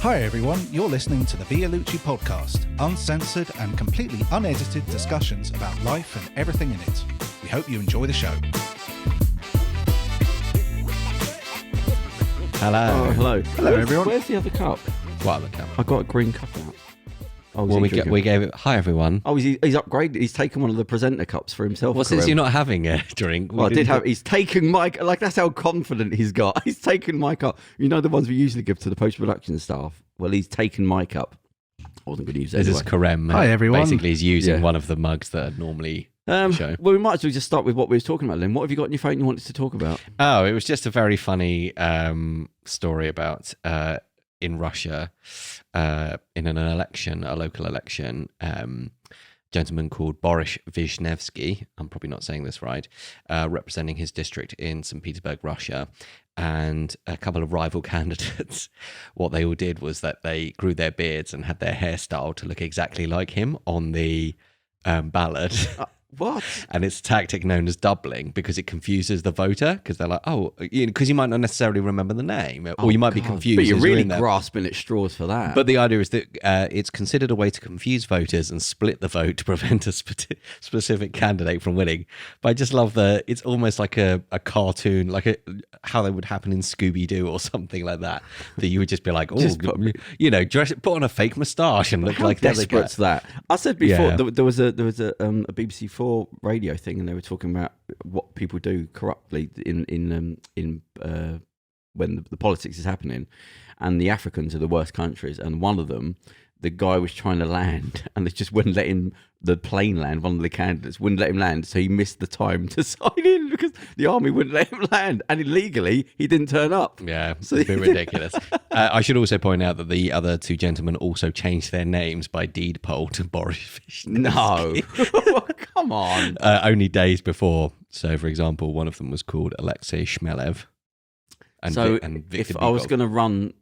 Hi everyone, you're listening to the Vialucci podcast, uncensored and completely unedited discussions about life and everything in it. We hope you enjoy the show. Hello. Oh, hello. Hello everyone. Where's the other cup? What other cup? I got a green cup out. Oh, Well, we gave it. Hi everyone. Oh, he's upgraded. He's taken one of the presenter cups for himself. Well, since Kerem. you're not having a drink, Well, I did have. He's taken my. Like, that's how confident he's got. He's taken my cup. You know the ones we usually give to the post production staff. Well, he's taken my cup. I wasn't going to use it. This Anyway. is Kerem. Hi, everyone. Basically, he's using Yeah. one of the mugs that are normally show. Well, we might as well just start with what we were talking about. Then, what have you got on your phone you wanted to talk about? Oh, it was just a very funny story about in Russia, in an election, a local election. Gentleman called Boris Vishnevsky, I'm probably not saying this right, representing his district in St. Petersburg, Russia, and a couple of rival candidates. What they all did was that they grew their beards and had their hairstyle to look exactly like him on the ballot. What? And it's a tactic known as doubling because it confuses the voter because they're like, oh, because you might not necessarily remember the name or you might be confused. But you're as really in there. grasping at straws for that. But the idea is that it's considered a way to confuse voters and split the vote to prevent a specific candidate from winning. But I just love it's almost like a cartoon, like how they would happen in Scooby-Doo or something like that. That you would just be like, oh, put on a fake moustache and look How like the other guy. desperate's that? I said before Yeah. there was a BBC Four radio thing, and they were talking about what people do corruptly in when the politics is happening, and the Africans are the worst countries. And one of them, the guy was trying to land, and they just wouldn't let him. The plane land. One of the candidates wouldn't let him land, so he missed the time to sign in because the army wouldn't let him land, and illegally he didn't turn up. Yeah, it's a bit ridiculous. I should also point out that the other two gentlemen also changed their names by deed poll to Boris Vishnevsky. No, come on. Only days before. So, for example, one of them was called Alexei Shmelev. And If Viktor I was Bikov. going to run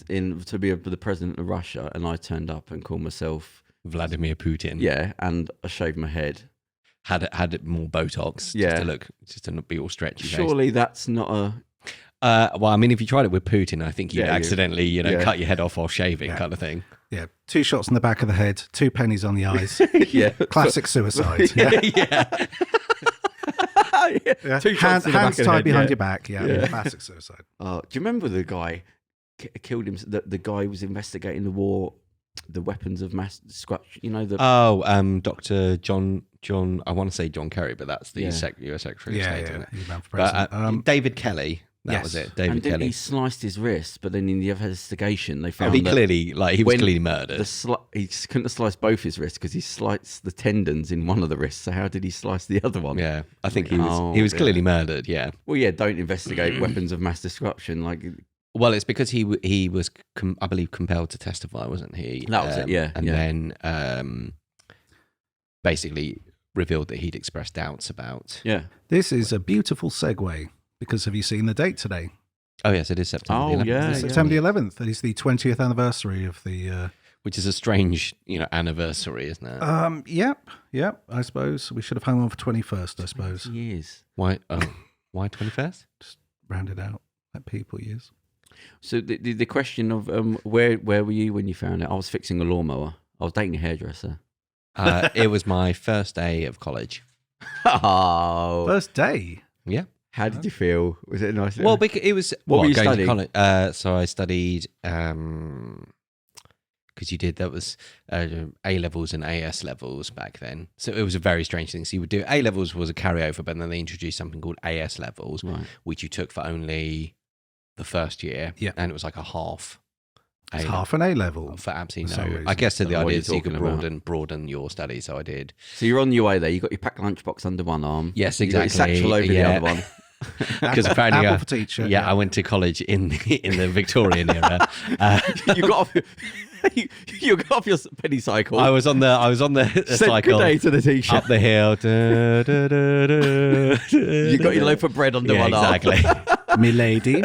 to be the president of Russia, and I turned up and called myself, Vladimir Putin, and I shaved my head, had more Botox, just to not be all stretchy. surely that's not a. Well, I mean, if you tried it with Putin, I think you'd Yeah, accidentally, cut your head off while shaving, kind of thing. Yeah, 2 shots in the back of the head, 2 pennies on the eyes. Yeah, Classic suicide. Yeah. Yeah. Yeah. 2 shots in the back Hands of the tied head, behind yeah. your back. Yeah, classic suicide. Do you remember the guy killed him? The guy was investigating the war, the weapons of mass destruction. You know the. Dr. John. I want to say John Kerry, but that's the US Secretary of State, isn't it? He's ran for But president. David Kelly. That yes. was it. and David then Kelly. he sliced his wrist, but then in the investigation they found He that clearly, he was when clearly murdered. he couldn't have sliced both his wrists because he sliced the tendons in one of the wrists. So how did he slice the other one? Yeah, I think he Oh, was yeah. clearly murdered. Yeah. Well, yeah, don't investigate weapons of mass destruction. Like Well, it's because he was, I believe, compelled to testify, wasn't he? That was it, yeah, And yeah. then basically revealed that he'd expressed doubts about. yeah. This is a beautiful segue because have you seen the date today? Oh yes, it is September. Oh, 11th, yeah. isn't it? September the 11th. It is the 20th anniversary of the... Which is a strange, anniversary, isn't it? Yep. I suppose we should have hung on for 21st, I suppose. Years. Why? Why 21st? Just round it out. Let people use. So the question of where were you when you found it? I was fixing a lawnmower. I was dating a hairdresser. It was my first day of college. Oh, First day. Yeah. how did you feel? Was it nice? Well, because it was What were you going to studying? college. So I studied because that was A levels and AS levels back then. So it was a very strange thing. So you would do A levels was a carryover, but then they introduced something called AS levels, Right. which you took for only the first year. Yeah. And it was like a half. It's half an A level. For absolutely for some no. reason. I guess the Don't know what idea you're is you could talking about. broaden your study. So I did. So you're on your way there. You got your packed lunchbox under one arm. Yes, You got your exactly. satchel over the Yeah. other one. Because apparently, Apple for teacher. yeah, I went to college in the Victorian era. You got off. You got off your penny cycle. I was on the Said cycle good day to the teacher. up the hill. You got your loaf of bread under one arm. exactly. Milady.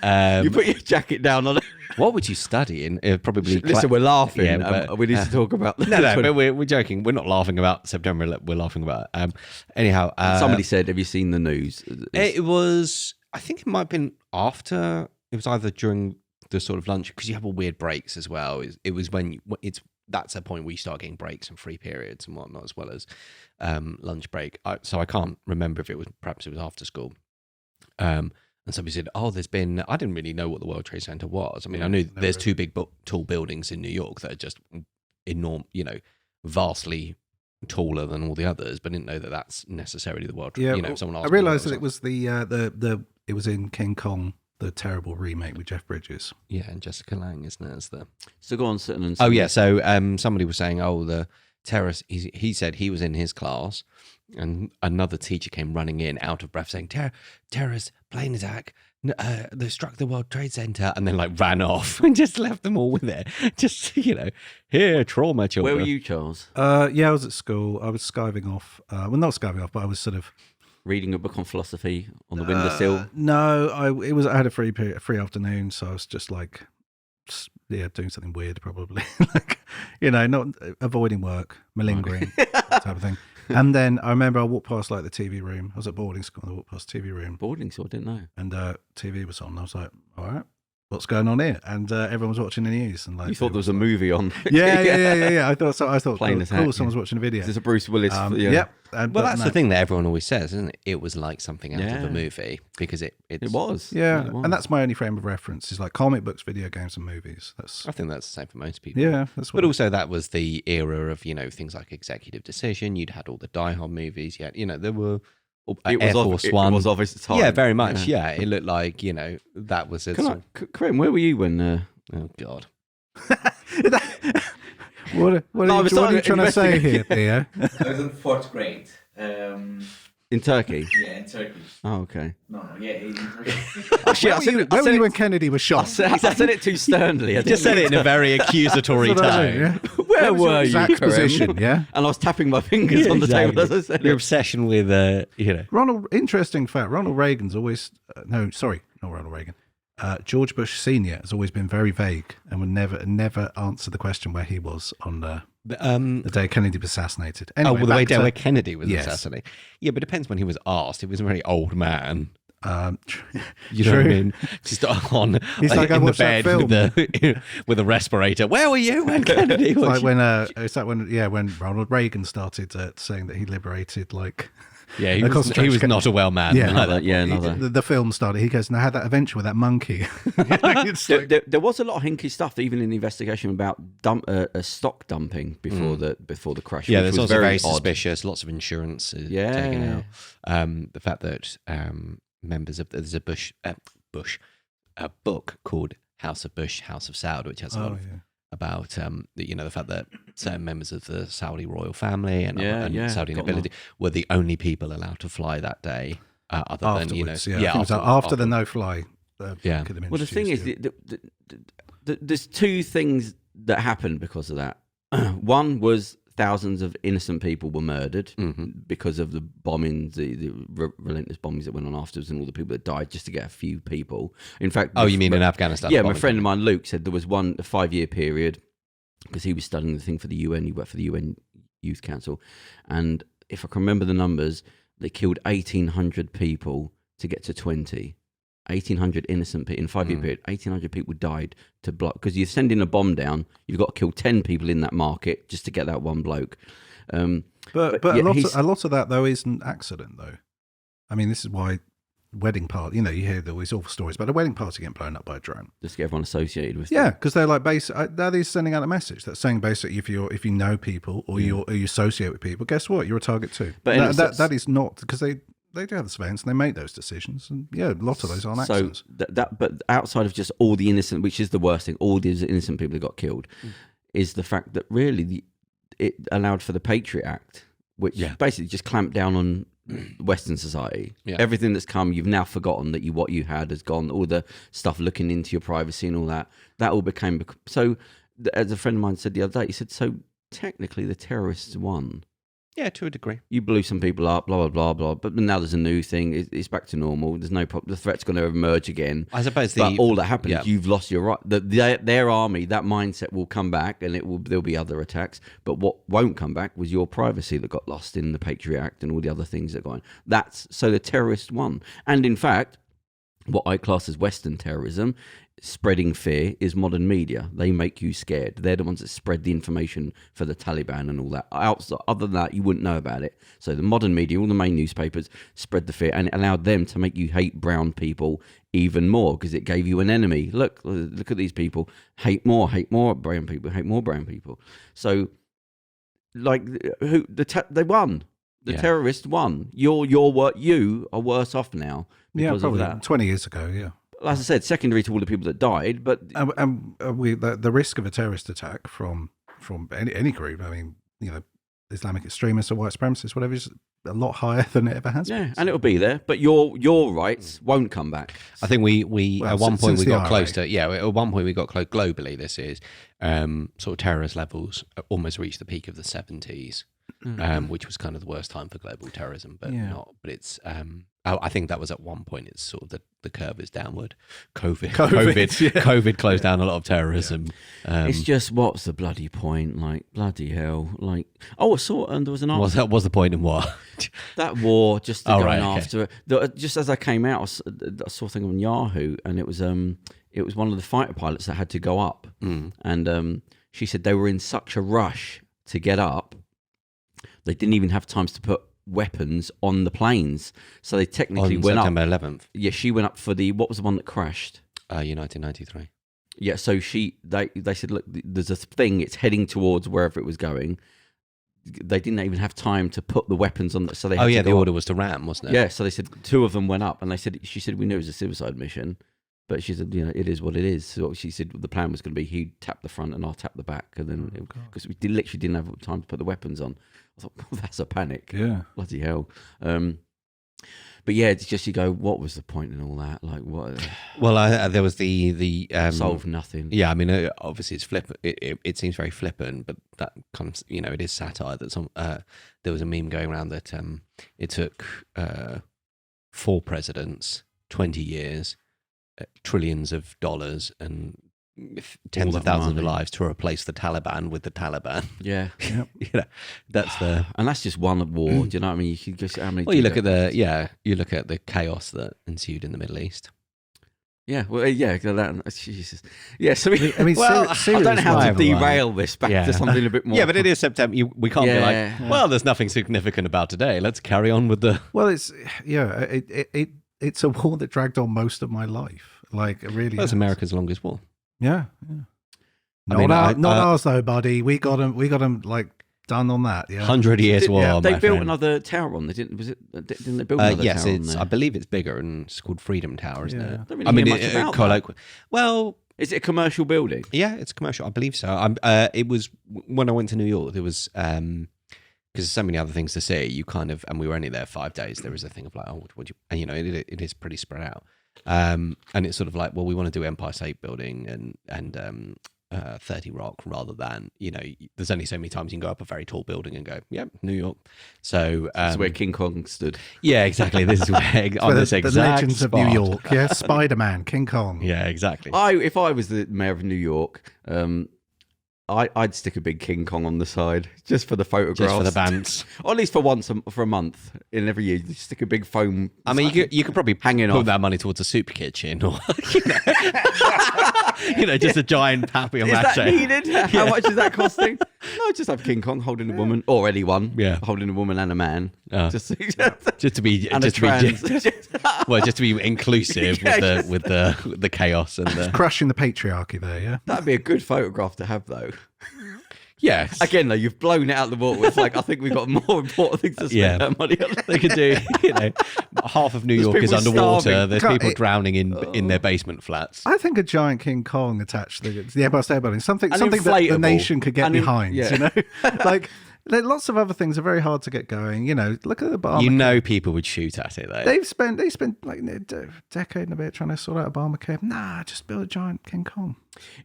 And You put your jacket down on it. what would you study in? Probably. Listen, we're laughing. Yeah, but- we need to talk about. No, but we're joking. We're not laughing about September. We're laughing about. Anyhow, Somebody said, "Have you seen the news?" it was. I think it might have been after. It was either during the sort of lunch, because you have all weird breaks as well. It was when that's a point where you start getting breaks and free periods and whatnot, as well as lunch break. So I can't remember if perhaps it was after school. And somebody said, "Oh, there's been." I didn't really know what the World Trade Center was. I mean, I knew there's two big, tall buildings in New York that are just enormous, vastly taller than all the others, but I didn't know that that's necessarily the World Trade. Yeah, someone asked I me realised what that it was it was in King Kong, the terrible remake with Jeff Bridges. Yeah, and Jessica Lange, isn't it? As the So go on, sitting and. Oh yeah, so somebody was saying, the terrorist. He said he was in his class, and another teacher came running in out of breath, saying, "Terrorist plane attack. They struck the World Trade Center," and then ran off and just left them all with it. Just here, trauma children. Where were you, Charles? Yeah, I was at school. I was skiving off. Well, not skiving off, but I was sort of Reading a book on philosophy on the windowsill. No, I had a free afternoon, so I was just doing something weird, probably not avoiding work, malingering, that type of thing. And then I remember I walked past the TV room. I was at boarding school. And I walked past TV room. Boarding school, I didn't know. And TV was on. I was like, all right, what's going on here? And everyone was watching the news. And you thought there was a movie on? Yeah. I thought Plain as heck, cool. Someone's watching a video. Is this a Bruce Willis? Yep. Well, that's the thing that everyone always says, isn't it? It was like something out of a movie, because it was. Yeah, it was. And that's my only frame of reference is comic books, video games, and movies. I think that's the same for most people. Yeah, but also that was the era of things like Executive Decision. You'd had all the Die Hard movies. There were Air Force One. It was of its time. Yeah, very much. Yeah, it looked like that was it. Kerem, where were you when? Oh God. What are you trying to say here, Theo? I was in 4th grade. In Turkey? Yeah, in Turkey. Oh, okay. No, yeah, in Turkey. Actually, where were you when Kennedy was shot? I said it too sternly. I just said it in a very accusatory tone. Where were you, Zach's Kerem? position, yeah? And I was tapping my fingers on the table as I said Your it. obsession with, Interesting fact, Ronald Reagan's always... not Ronald Reagan. George Bush Sr. has always been very vague and would never answer the question where he was on the day Kennedy was assassinated. Anyway, the way down where Kennedy was Yes. assassinated. Yeah, but it depends when he was asked. He was a very old man. You know True. what I mean? Just on He's like, I in the watched that bed with a respirator. Where were you when Kennedy was? It's like when Ronald Reagan started saying that he liberated Yeah, he was not a well man. Yeah, another. The film started. He goes, and I had that adventure with that monkey. There was a lot of hinky stuff, even in the investigation about stock dumping before the crash. Yeah, which there's was also very odd. suspicious. Lots of insurance taken out. The fact that members of there's a book called House of Bush, House of Saud, which has a lot about the fact that certain members of the Saudi royal family and Saudi nobility were the only people allowed to fly that day, other afterwards, than after the no-fly. Well, the thing is, there's two things that happened because of that. One was thousands of innocent people were murdered because of the bombings, the relentless bombings that went on afterwards, and all the people that died just to get a few people. In fact, you mean in Afghanistan? Yeah, my friend of mine, Luke, said there was a 5-year period because he was studying the thing for the UN. He worked for the UN Youth Council, and if I can remember the numbers, they killed 1,800 people to get to 20. 1,800 innocent people in a 5-year period. 1,800 people died to block because you're sending a bomb down. You've got to kill 10 people in that market just to get that one bloke. But a lot of that though isn't accident though. I mean, this is why wedding party. You hear all these awful stories about a wedding party getting blown up by a drone. Just to get everyone associated with. Yeah, because they're that is sending out a message that's saying basically if you know people or you associate with people, guess what? You're a target too. But that is not because they do have the surveillance and they make those decisions, and a lot of those aren't accidents. But outside of just all the innocent, which is the worst thing, all these innocent people that got killed, is the fact that really it allowed for the Patriot Act, which basically just clamped down on Western society. Yeah. Everything that's come, you've now forgotten that what you had has gone. All the stuff looking into your privacy and all that all became so. As a friend of mine said the other day, he said, so technically the terrorists won. Yeah, to a degree. You blew some people up, blah, blah, blah, blah. But now there's a new thing. It's back to normal. There's no problem. The threat's going to emerge again. I suppose but all that happens is you've lost your right. Their army, that mindset will come back and there'll be other attacks. But what won't come back was your privacy that got lost in the Patriot Act and all the other things that got in. So the terrorists won. And in fact, what I class as Western terrorism, spreading fear, is modern media. They make you scared. They're the ones that spread the information for the Taliban and all that. Other than that, you wouldn't know about it. So the modern media, all the main newspapers, spread the fear and allowed them to make you hate brown people even more because it gave you an enemy. Look at these people. Hate more brown people. Hate more brown people. So, like, they won. The terrorists won. You are worse off now because probably of that. 20 years ago, yeah. As I said, secondary to all the people that died, but The risk of a terrorist attack from any group, I mean, Islamic extremists or white supremacists, whatever, is a lot higher than it ever has been. yeah, and it'll be there. But your rights won't come back. I think we Well, at one point since we the got IRA. close to at one point we got close globally. This is sort of terrorist levels almost reached the peak of the 70s, which was kind of the worst time for global terrorism, but Yeah. not. But it's I think that was at one point. It's sort of the curve is downward. COVID yeah. COVID closed down a lot of terrorism. It's just, what's the bloody point? Like, bloody hell! Like, I saw there was an article. Was the point in what? That war, just Oh, going right, okay. after it. Just as I came out, I saw a thing on Yahoo, and it was one of the fighter pilots that had to go up, and she said they were in such a rush to get up, they didn't even have time to put weapons on the planes, so they technically On went September up. 11th, Yeah, she went up for what was the one that crashed? United 93. Yeah, so they said, look, there's a thing, it's heading towards wherever it was going. They didn't even have time to put the weapons on. So they had to The go order up. was to ram, wasn't it? Yeah, so they said two of them went up, and she said we knew it was a suicide mission, but she said it is what it is. So she said the plan was going to be he'd tap the front and I'll tap the back, and then because we literally didn't have time to put the weapons on. I thought, well, that's a panic. Yeah. Bloody hell. But yeah, it's just you go, what was the point in all that? Like, what? Well, there was the Solve nothing. Yeah, I mean, obviously it's flippant. It seems very flippant, but that kind of it is satire. That there was a meme going around that it took 4 presidents, 20 years, trillions of dollars, and tens of that thousands money. of lives to replace the Taliban with the Taliban. Yeah. That's the. And that's just one war. Do you know what I mean? You could just how many? Well, you look at the chaos that ensued in the Middle East. Yeah, well, yeah, that, Jesus. Yeah, so I mean, I don't know how to seriously. derail this back to something a bit more. Yeah, but it is September. We can't be like, Yeah. well, there's nothing significant about today. Let's carry on with the. Well, it's a war that dragged on most of my life. Like, it really That's has. America's longest war. Yeah. I mean, Not ours though, buddy. We got them like done on that. Yeah. 100 years war. They my built friend. another tower on. Didn't they build another Yes, tower on it's. there? I believe it's bigger and it's called Freedom Tower, isn't Yeah. it? Don't really hear much about that. Well, Is it a commercial building? yeah, it's commercial. I believe so. It was when I went to New York. There was because there's so many other things to see. You kind of, and we were only there 5 days. There was a thing of like, oh, would you? And it is pretty spread out. And it's sort of like, well, we want to do Empire State Building and 30 Rock rather than there's only so many times you can go up a very tall building and go, yep, New York. So That's where King Kong stood. yeah, exactly. This is where on this the exact legends spot. of New York. Yeah, Spider-Man, King Kong. Yeah, exactly. If I was the mayor of New York, I'd stick a big King Kong on the side just for the photographs, Just for the bands. or at least for a month in every year. You stick a big foam. I mean, you could probably Hanging put off. that money towards a soup kitchen, or just a giant papier Is mache. that needed? How much is that costing? No, just have King Kong holding a woman or anyone. Yeah. holding a woman and a man. Oh. Just Just to be, and a just to be, trans. well, just to be inclusive Yeah, with the chaos and the Crushing the patriarchy there. Yeah. That'd be a good photograph to have, though. yes. Again, though, you've blown it out the water. It's like I think we've got more important things to spend Yeah. our money on. They could do, half of New There's York is people underwater. starving. There's God, people drowning in their basement flats. I think a giant King Kong attached to the Empire State Building, something that the inflatable. nation could get An behind. yeah. You know, like lots of other things are very hard to get going. Look at the Obama. People would shoot at it though. They spent like a decade and a bit trying to sort out Obamacare. Nah, just build a giant King Kong.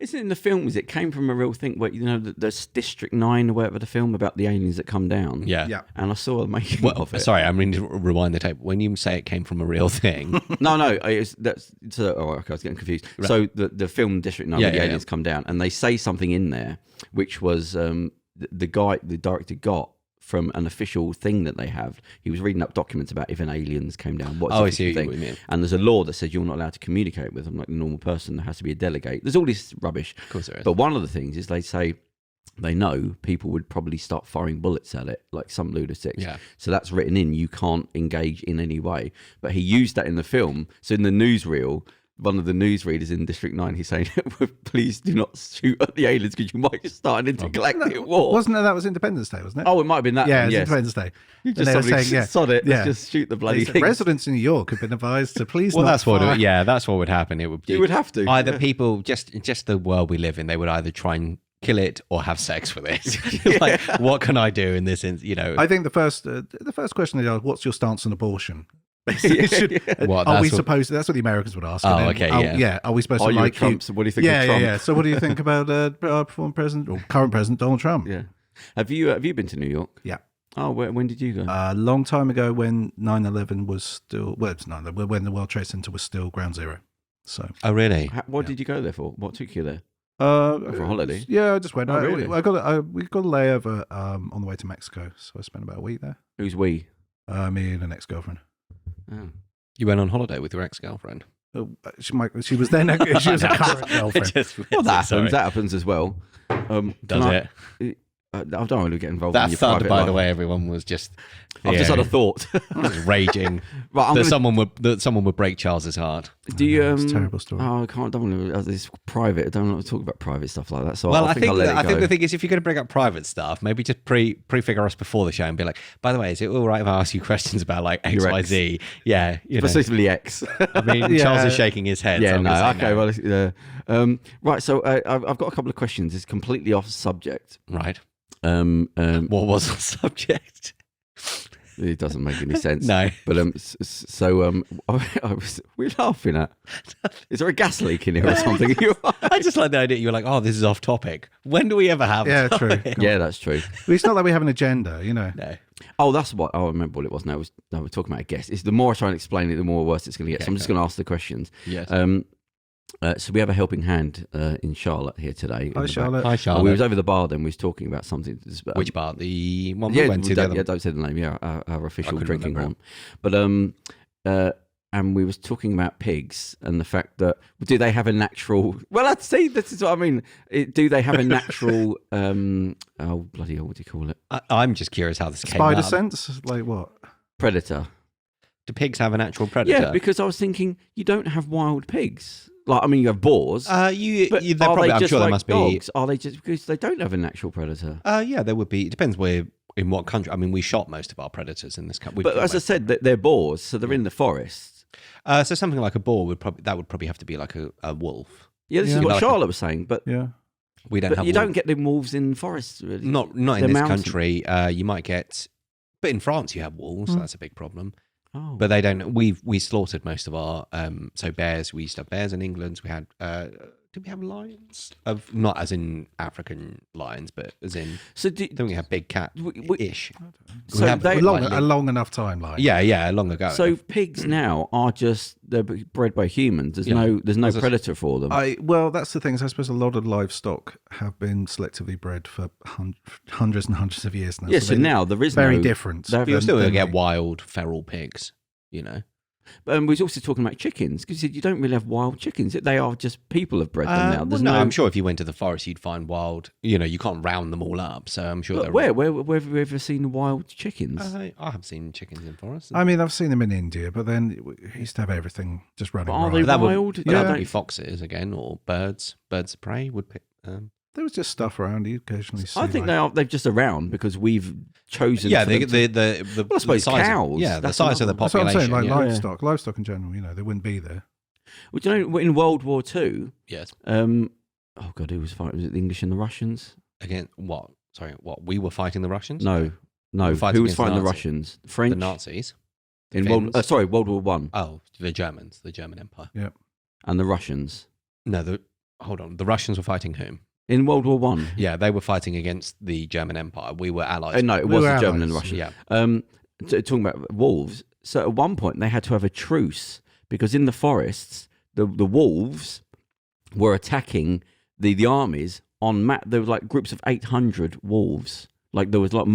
Isn't it in the films? It came from a real thing where there's District 9 or whatever, the film about the aliens that come down. Yeah. Yeah. And I saw a making Well, of it. sorry, I'm going to rewind the tape. When you say it came from a real thing, No, okay, I was getting confused. Right. So the film District 9 Yeah, where the yeah, aliens come down, and they say something in there which was the director got from an official thing that they have. He was reading up documents about if an aliens came down. What's Oh, the I see official what you thing. mean. And there's a law that says you're not allowed to communicate with them like a normal person. There has to be a delegate. There's all this rubbish. Of course there is. But one of the things is they say they know people would probably start firing bullets at it, like some lunatics. Yeah. So that's written in. You can't engage in any way. But he used that in the film. So in the newsreel, one of the newsreaders in District 9, he's saying, please do not shoot at the aliens because you might just start an intergalactic war. Wasn't it? That was Independence Day, wasn't it? Oh, it might have been that. yeah, then, it's yes. Independence Day. You And just they were suddenly saying, yeah, sod it. Let's yeah. just shoot the bloody They said thing. residents in New York have been advised to please Well, not that's what. fire. Yeah, that's what would happen. It would. You would have to. Either people just the world we live in. They would either try and kill it or have sex with it. Like, what can I do in this? I think the first question is, what's your stance on abortion? What, are we that's what- supposed? That's what the Americans would ask. Oh, and then, okay, yeah. Are we supposed Are to you a like Trump? So what do you think yeah, of Trump? yeah. So what do you think about our former president or current president Donald Trump? Yeah. Have you been to New York? Yeah. Oh, when did you go? A long time ago when 9/11 was still it's 9/11, when the World Trade Center was still ground zero. So Oh, really? What did you go there for? What took you there? for a holiday? Yeah, I just went. Oh, really? we got a layover on the way to Mexico, so I spent about a week there. Who's we? Me and an ex-girlfriend. Oh. You went on holiday with your ex-girlfriend. She was then she was a current girlfriend. Well, that Sorry. happens. That happens as well. Does it? I don't want to get involved in That your thud, private by life. the way, everyone was just. I've just had a thought. just raging Right, I'm that gonna, someone would break Charles's heart. do you? It's a terrible story. Oh, I can't. Don't want to. It's private. I don't want to talk about private stuff like that. So Well, I think I'll let it I go. think the thing is, if you're going to bring up private stuff, maybe just prefigure us before the show and be like, by the way, is it all right if I ask you questions about like X, Your Y, ex. Z? Yeah, you know. Specifically X. I mean, Yeah. Charles is shaking his head. so Yeah, I'm no, gonna say okay, well, right. So I've got a couple of questions. It's completely off subject. right. What What was the subject? It doesn't make any sense. No. But we're laughing at. Is there a gas leak in here or something? I just like the idea. You're like, oh, this is off topic. When do we ever have? Yeah, a true. topic? Yeah, that's true. It's not that we have an agenda, you know. No. Oh, that's what. Oh, I remember what it was. No, we're talking about a guest. It's the more I try and explain it, the more worse it's going to get. Okay, So I'm just fair. going to ask the questions. Yes. So we have a helping hand in Charlotte here today. in Hi, the back. Charlotte. Hi, Oh, Charlotte. we was over the bar then. We was talking about something. Which part? The one Yeah, we went to. The other don't say the name. Yeah, our official couldn't drinking remember one. But and we was talking about pigs and the fact that do they have a natural? Well, I'd say this is what I mean. Do they have a natural? Oh bloody hell! What do you call it? I'm just curious how this came Spider up. sense, like what? Predator. Do pigs have a natural predator? Yeah, because I was thinking you don't have wild pigs. Like I mean, you have boars. But But they're are probably, they I'm just sure like there must be. dogs? Are they just because they don't have a natural predator? Yeah, there would be. It depends where in what country. I mean, we shot most of our predators in this country. But as I said, they're boars, so they're in the forest. so something like a boar would probably have to be like a wolf. Yeah, this Yeah. is what Like Charlotte was saying. But Yeah. We don't but have. you wolves. don't get them wolves in forests, really. Not in They're this mountain. country. You might get, but in France you have wolves. So that's a big problem. Oh. But they don't. We slaughtered most of our. So bears. We used to have bears in England. We had. Did we have lions? Not as in African lions, but as in. So I think we had big cat ish. So they- A long enough timeline. Yeah, long ago. So pigs now are just they're bred by humans. There's Yeah. no There's a- predator for them. Well, that's the thing. I suppose a lot of livestock have been selectively bred for hundreds and hundreds of years now. yeah, so they're now there is very no, different. they're- But you're still than going to get me. wild feral pigs. You know. we was also talking about chickens because you don't really have wild chickens. They are just people have bred them now. Well, There's no, no. I'm sure if you went to the forest, you'd find wild. You know, you can't round them all up. So I'm sure. But they're where have you ever seen wild chickens? I have seen chickens in forests. I mean, I've seen them in India, but then we used to have everything just running But are riot. they that wild? Would, Yeah. that would be foxes again, or birds. Birds of prey would pick. There was just stuff around. You occasionally see. I think like, they're just around because we've chosen. Yeah, for the them to- the Well, I suppose the size cows, Of, yeah, the that's size of the another- that's what I'm population. saying. Like yeah. livestock in general. They wouldn't be there. Well, do you know in World War II? Yes. Oh God, who was fighting? Was it the English and the Russians? Again, what? Sorry, what? We were fighting the Russians. No. were fighting Who was against fighting the Nazis. Russians? French the Nazis. in Finns. World War One, Oh, the Germans, the German Empire. and the Russians No, hold on. The Russians were fighting whom? in World War One. Yeah, they were fighting against the German Empire. We were allies. No, it We was were the German and the allies, Russian. Yeah. Talking about wolves. So at one point they had to have a truce because in the forests the wolves were attacking the armies on there were like groups of 800 wolves Like there was like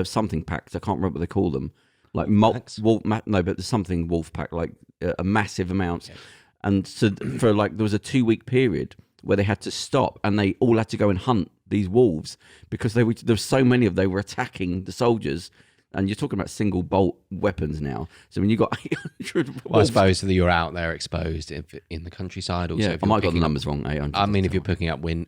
something packs. I can't remember what they call them. Like Packs? no, but there's something wolf pack, like a massive amount. Okay. And so for like there was a 2-week period where they had to stop, and they all had to go and hunt these wolves because there were so many of them. They were attacking the soldiers. And you're talking about single bolt weapons now. So when you got 800 wolves, Well, I suppose that you're out there exposed in the countryside. Also, yeah, if I you're might have got the picking up- numbers wrong. 800. I mean, if you're picking up wounded.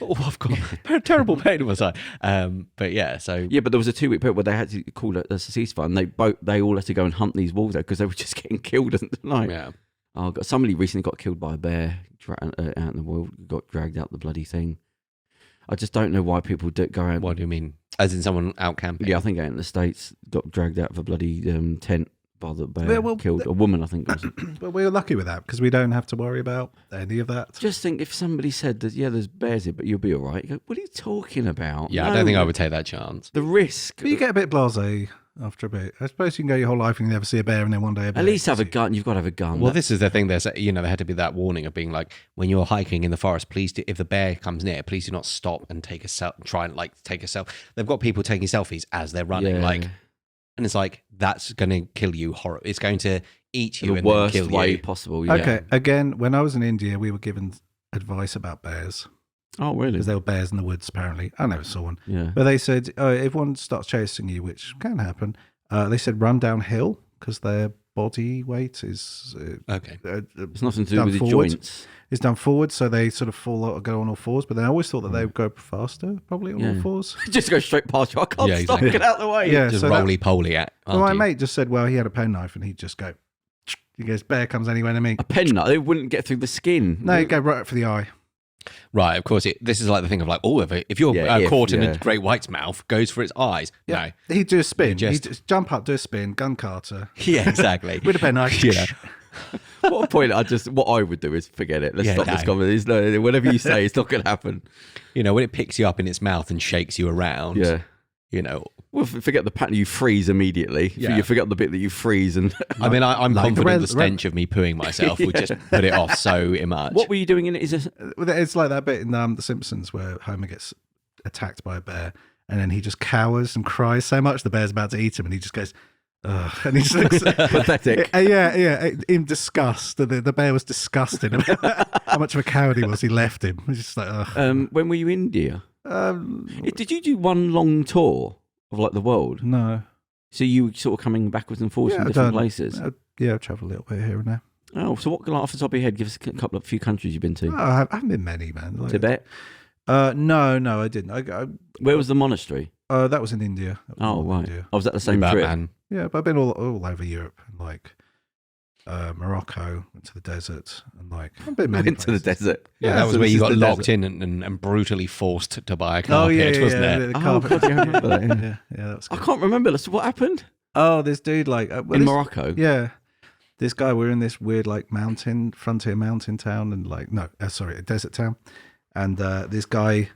Oh, I've got terrible pain in my side. But yeah, so Yeah, but there was a 2-week period where they had to call it a ceasefire, and they all had to go and hunt these wolves out because they were just getting killed at the night. yeah. Oh, somebody recently got killed by a bear out in the world, got dragged out the bloody thing. I just don't know why people go out. What do you mean? As in someone out camping? Yeah, I think out in the States got dragged out of a bloody tent by the bear. Yeah, well, killed a woman, I think. It was. But we were lucky with that because we don't have to worry about any of that. Just think if somebody said that, yeah, there's bears here, but you'll be all right. You go, what are you talking about? Yeah, I No, don't think I would take that chance. The risk. But you get a bit blasé after a bit. I suppose you can go your whole life and you never see a bear, and then one day a bear At least have a hits you. gun. You've got to have a gun. Well, this is the thing. There had to be that warning of being like, when you're hiking in the forest, please do, if the bear comes near, please do not stop and take a try and like take a selfie. They've got people taking selfies as they're running, Yeah. like, and it's like that's going to kill you. It's going to eat you the and then worst kill way you. possible. Yeah. Okay, again, when I was in India, we were given advice about bears Oh, really? because there were bears in the woods. Apparently, I never saw one, Yeah. but they said if one starts chasing you, which can happen, they said run downhill because their body weight is Okay. It's nothing to do done with your forward. joints. Is done forward, so they sort of fall out, go on all fours. But then I always thought that they would go faster, probably on all Yeah. fours. Just go straight past you. I can't Yeah, stop. exactly. Get out of the way. Yeah, Just so that- roly poly at. Well, my after you. mate just said, well, he had a penknife and he'd just go. He goes, bear comes anywhere near me. A penknife. It wouldn't get through the skin. No, he'd go right for the eye. Right, of course. This is like the thing of like, oh, if you're Yeah, caught in yeah. a great white's mouth, goes for its eyes. Yeah, he'd do a spin. You He'd just jump up, do a spin, gun carter No. Yeah, exactly. with a penknife. You know. What a point. What I would do is forget it. Let's Yeah, stop this no. conversation. No, whatever you say, it's not going to happen. You know, when it picks you up in its mouth and shakes you around, Yeah. you know. Well, forget the pattern. You freeze immediately. Yeah. You forget the bit that you freeze. And I mean, I'm like the confident red- the stench of me pooing myself would just put it off so much. what were you doing in it? It's like that bit in The Simpsons where Homer gets attacked by a bear and then he just cowers and cries so much the bear's about to eat him and he just goes, ugh. And he just looks Pathetic. yeah, in disgust. The bear was disgusted about how much of a coward he was. He left him. He was just like, ugh. When were you in India? Um, Did you do one long tour of like the world? no. So you were sort of coming backwards and forwards Yeah, from I've different done- places? Yeah, I've travelled a little bit here and there. Oh, so what, like, off the top of your head, give us a few countries you've been to. Oh, I haven't been many, man. Like, Tibet? no, I didn't. Where was the monastery? That was in India. That was Oh, all in right. India. I was at the same about, trip. man? Yeah, but I've been all over Europe and like Morocco, went to the desert and like I've been many Went to the places. desert. Yeah, Yeah, that was so where this you is got the locked desert. in and brutally forced to buy a Oh carpet, yeah, wasn't yeah, it? the Oh, carpet. God, yeah, I remember that, yeah. yeah, that was I good. can't remember. So what happened? Oh, this dude like well, In this- Morocco? Yeah, this guy. We're in this weird like frontier mountain town, and like a desert town, and this guy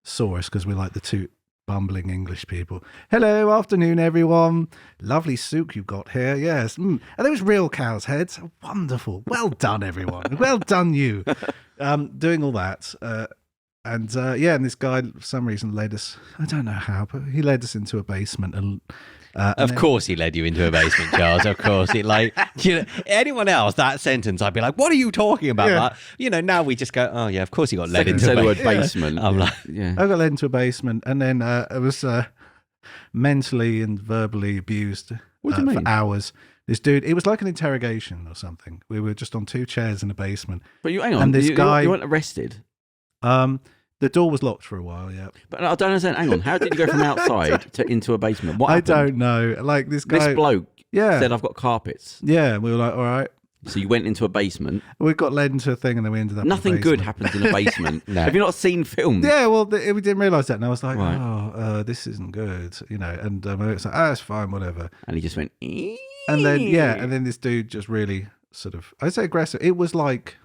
saw us because we're like the two bumbling English people. Hello, afternoon, everyone. Lovely souk you've got here. Yes, and there was real cows' heads. Wonderful. Well done, everyone. Well done, you. Doing all that. And this guy for some reason led us. I don't know how, but he led us into a basement and. Of course, he led you into a basement, Charles. Of course, anyone else that sentence, I'd be like, "What are you talking about?" Yeah. Like, now we just go, "Oh yeah, of course he got led Second into said a the word basement." basement. I'm like, Yeah. I got led into a basement, and then I was mentally and verbally abused What do you mean? for hours. This dude, it was like an interrogation or something. We were just on two chairs in a basement. But hang on. And this guy- You weren't arrested. The door was locked for a while. Yeah, But I don't understand. Hang on. How did you go from outside into a basement? What I happened? don't know. Like this guy, This bloke yeah, said, I've got carpets. yeah. We were like, all right. So you went into a basement. We got led into a thing, and then we ended up. in a Nothing good basement. happens in a basement. No. Have you not seen films? Yeah, well, we didn't realise that, and I was like, Right. "Oh, this isn't good," And I was like, "Ah, it's fine, whatever." And he just went, And then this dude just really sort of, I'd say aggressive. It was like,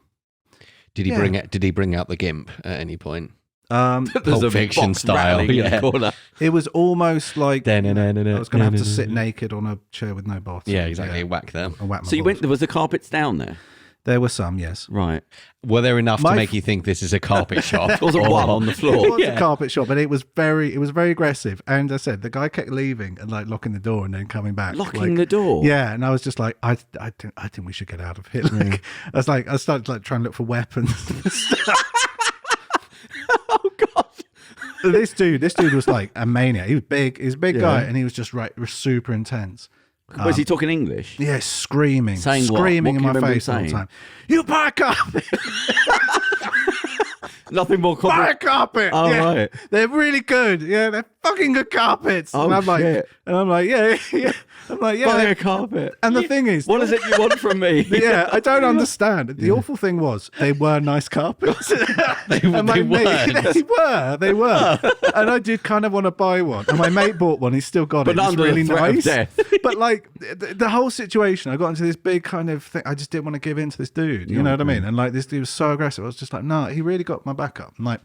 did he Yeah. Did he bring out the gimp at any point? There's Pulp a Fiction box style, rattling in yeah. the corner. it was almost like I was going to have to sit Yeah, naked on a chair with no bottom. exactly. Whack them. And whack my So you balls. went, was the carpets down there? There were some, yes. Right. Were there enough My to make you think this is a carpet shop? There wasn't one on the It floor. was a carpet shop, but it was very aggressive. And I said the guy kept leaving and like locking the door and then coming back. Locking the door. Yeah, and I was just like, I think we should get out of here. Like, I started like trying to look for weapons. Oh God. This dude was like a maniac. He was big. He was a big Yeah. guy, and he was just super intense. Was he talking English? Yeah, screaming, Saying what? screaming What in can you my remember him face all the saying? time. You buy a carpet, Nothing more buy a carpet. Oh, yeah. right. They're really good. Yeah, they're fucking good carpets. Oh, and I'm like, shit. yeah. I'm like, yeah. Buy they're- a carpet. And the thing is, What is it you want from me? yeah, I don't understand. The awful thing was they were nice carpets. They And my weren't. they were. And I did kind of want to buy one. And my mate bought one. He's still got But it. not It's under really the threat of nice. death. But like the whole situation, I got into this big kind of thing. I just didn't want to give in to this dude. You know what I mean? And like this dude was so aggressive. I was just like, no, he really got my back up. I'm like,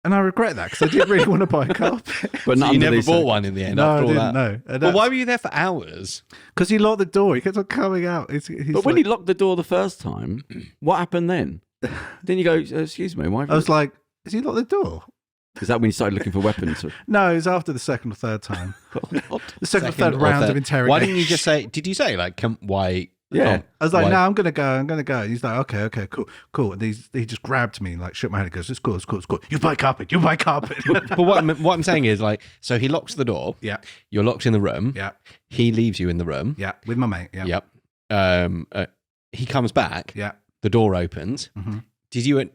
and I regret that because I did really want to buy a carpet. But So not you under never these bought one in the end No, I after all didn't that? know. Well, why were you there for hours? Because he locked the door. He kept on coming out. He's But when like, he locked the door the first time, what happened then? Then you go, excuse me, why? I was like, has he locked the door? Is that when you started looking for weapons? No, it was after the second or third time. Oh, The second or third Or round third. of interrogation. Why didn't you just say? Did you say like, why? Yeah. I was like, Why? no, I'm gonna go. And he's like, okay, cool. And he just grabbed me, and like shook my head, and goes, it's cool. You buy carpet. But what I'm saying is like, so he locks the door. Yeah, You're locked in the room. yeah, He leaves you in the room. yeah. With my mate. Yeah, Yep. He comes back. yeah. The door opens. Mhm. Did you?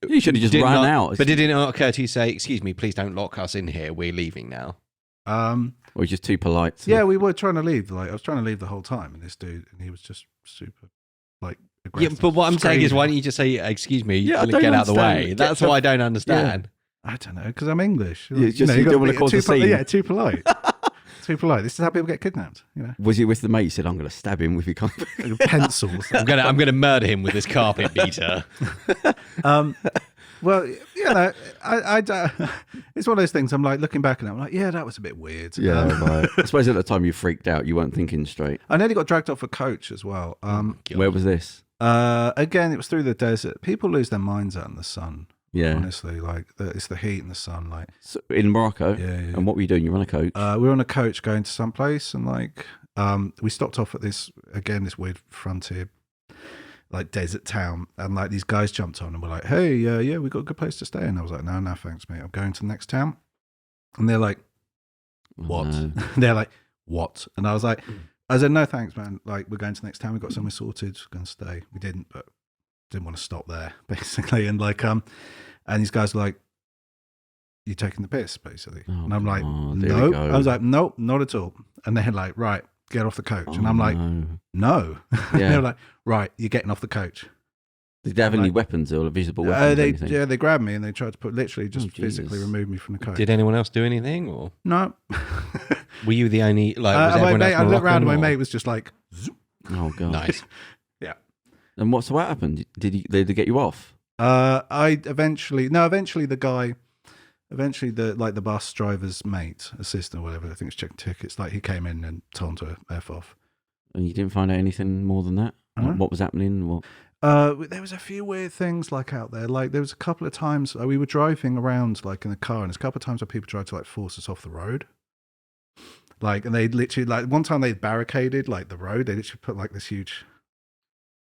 You should have just did run not- out. But did it not occur to you to say, "Excuse me, please don't lock us in here. We're leaving now." Or just too polite. to- Yeah, we were trying to leave. Like I was trying to leave the whole time, and this dude, and he was just super, like, Yeah, aggressive. but what I'm saying is, screaming. why don't you just say, "Excuse me, Yeah, I don't get out of the understand. way"? Get That's the- what I don't understand. I don't know, because I'm English. Yeah, it's just you gotta don't wanna be cause a too scene. Yeah, too polite. Too polite. This is how people get kidnapped. You know, Was he with the mate? He said, I'm going to stab him with your carpet. pencils. I'm gonna murder him with this carpet beater. Well, you know, I it's one of those things. I'm like looking back and I'm like, yeah, that was a bit weird. Right. I suppose at the time you freaked out. You weren't thinking straight. I nearly got dragged off a coach as well. Where was this? Again, it was through the desert. People lose their minds out in the sun. Yeah. Honestly, like it's the heat and the sun. Like, So, in Morocco? yeah. And what were you doing? You were on a coach? We were on a coach going to some place, and like, we stopped off at this weird frontier, like desert town, and like these guys jumped on and were like, "Hey, yeah, we got a good place to stay." And I was like, "No, thanks, mate. I'm going to the next town." And they're like, "What?" Oh, no. They're like, "What?" And I said, "No, thanks, man. Like, we're going to the next town. We got somewhere sorted. We're going to stay." We didn't, but didn't want to stop there, basically. And like, and these guys were like, "You taking the piss?" basically. Oh, and I'm like, God, there we "No." go. I was like, "Nope, not at all." And they're like, "Right, get off the coach." and Oh, I'm like, no. "No." Yeah. They were like, "Right, you're getting off the coach." Did they have any like- weapons or visible weapons? or anything? They grabbed me and they tried to just Oh, physically Jesus. remove me from the coach. Did anyone else do anything, or No. were you the only? Like, was My everyone mate, else I looked around and my Moroccan, or- mate was just like, zoop. Oh, God. Nice. Yeah. And what happened? Did they get you off? Eventually the bus driver's mate, assistant or whatever, I think it's checking tickets, like he came in and told him to F off. And you didn't find out anything more than that? Uh-huh. What was happening? What? There was a few weird things like out there. Like there was a couple of times we were driving around like in a car, and there's a couple of times where people tried to like force us off the road. Like, and they literally like one time they barricaded like the road. They literally put like this huge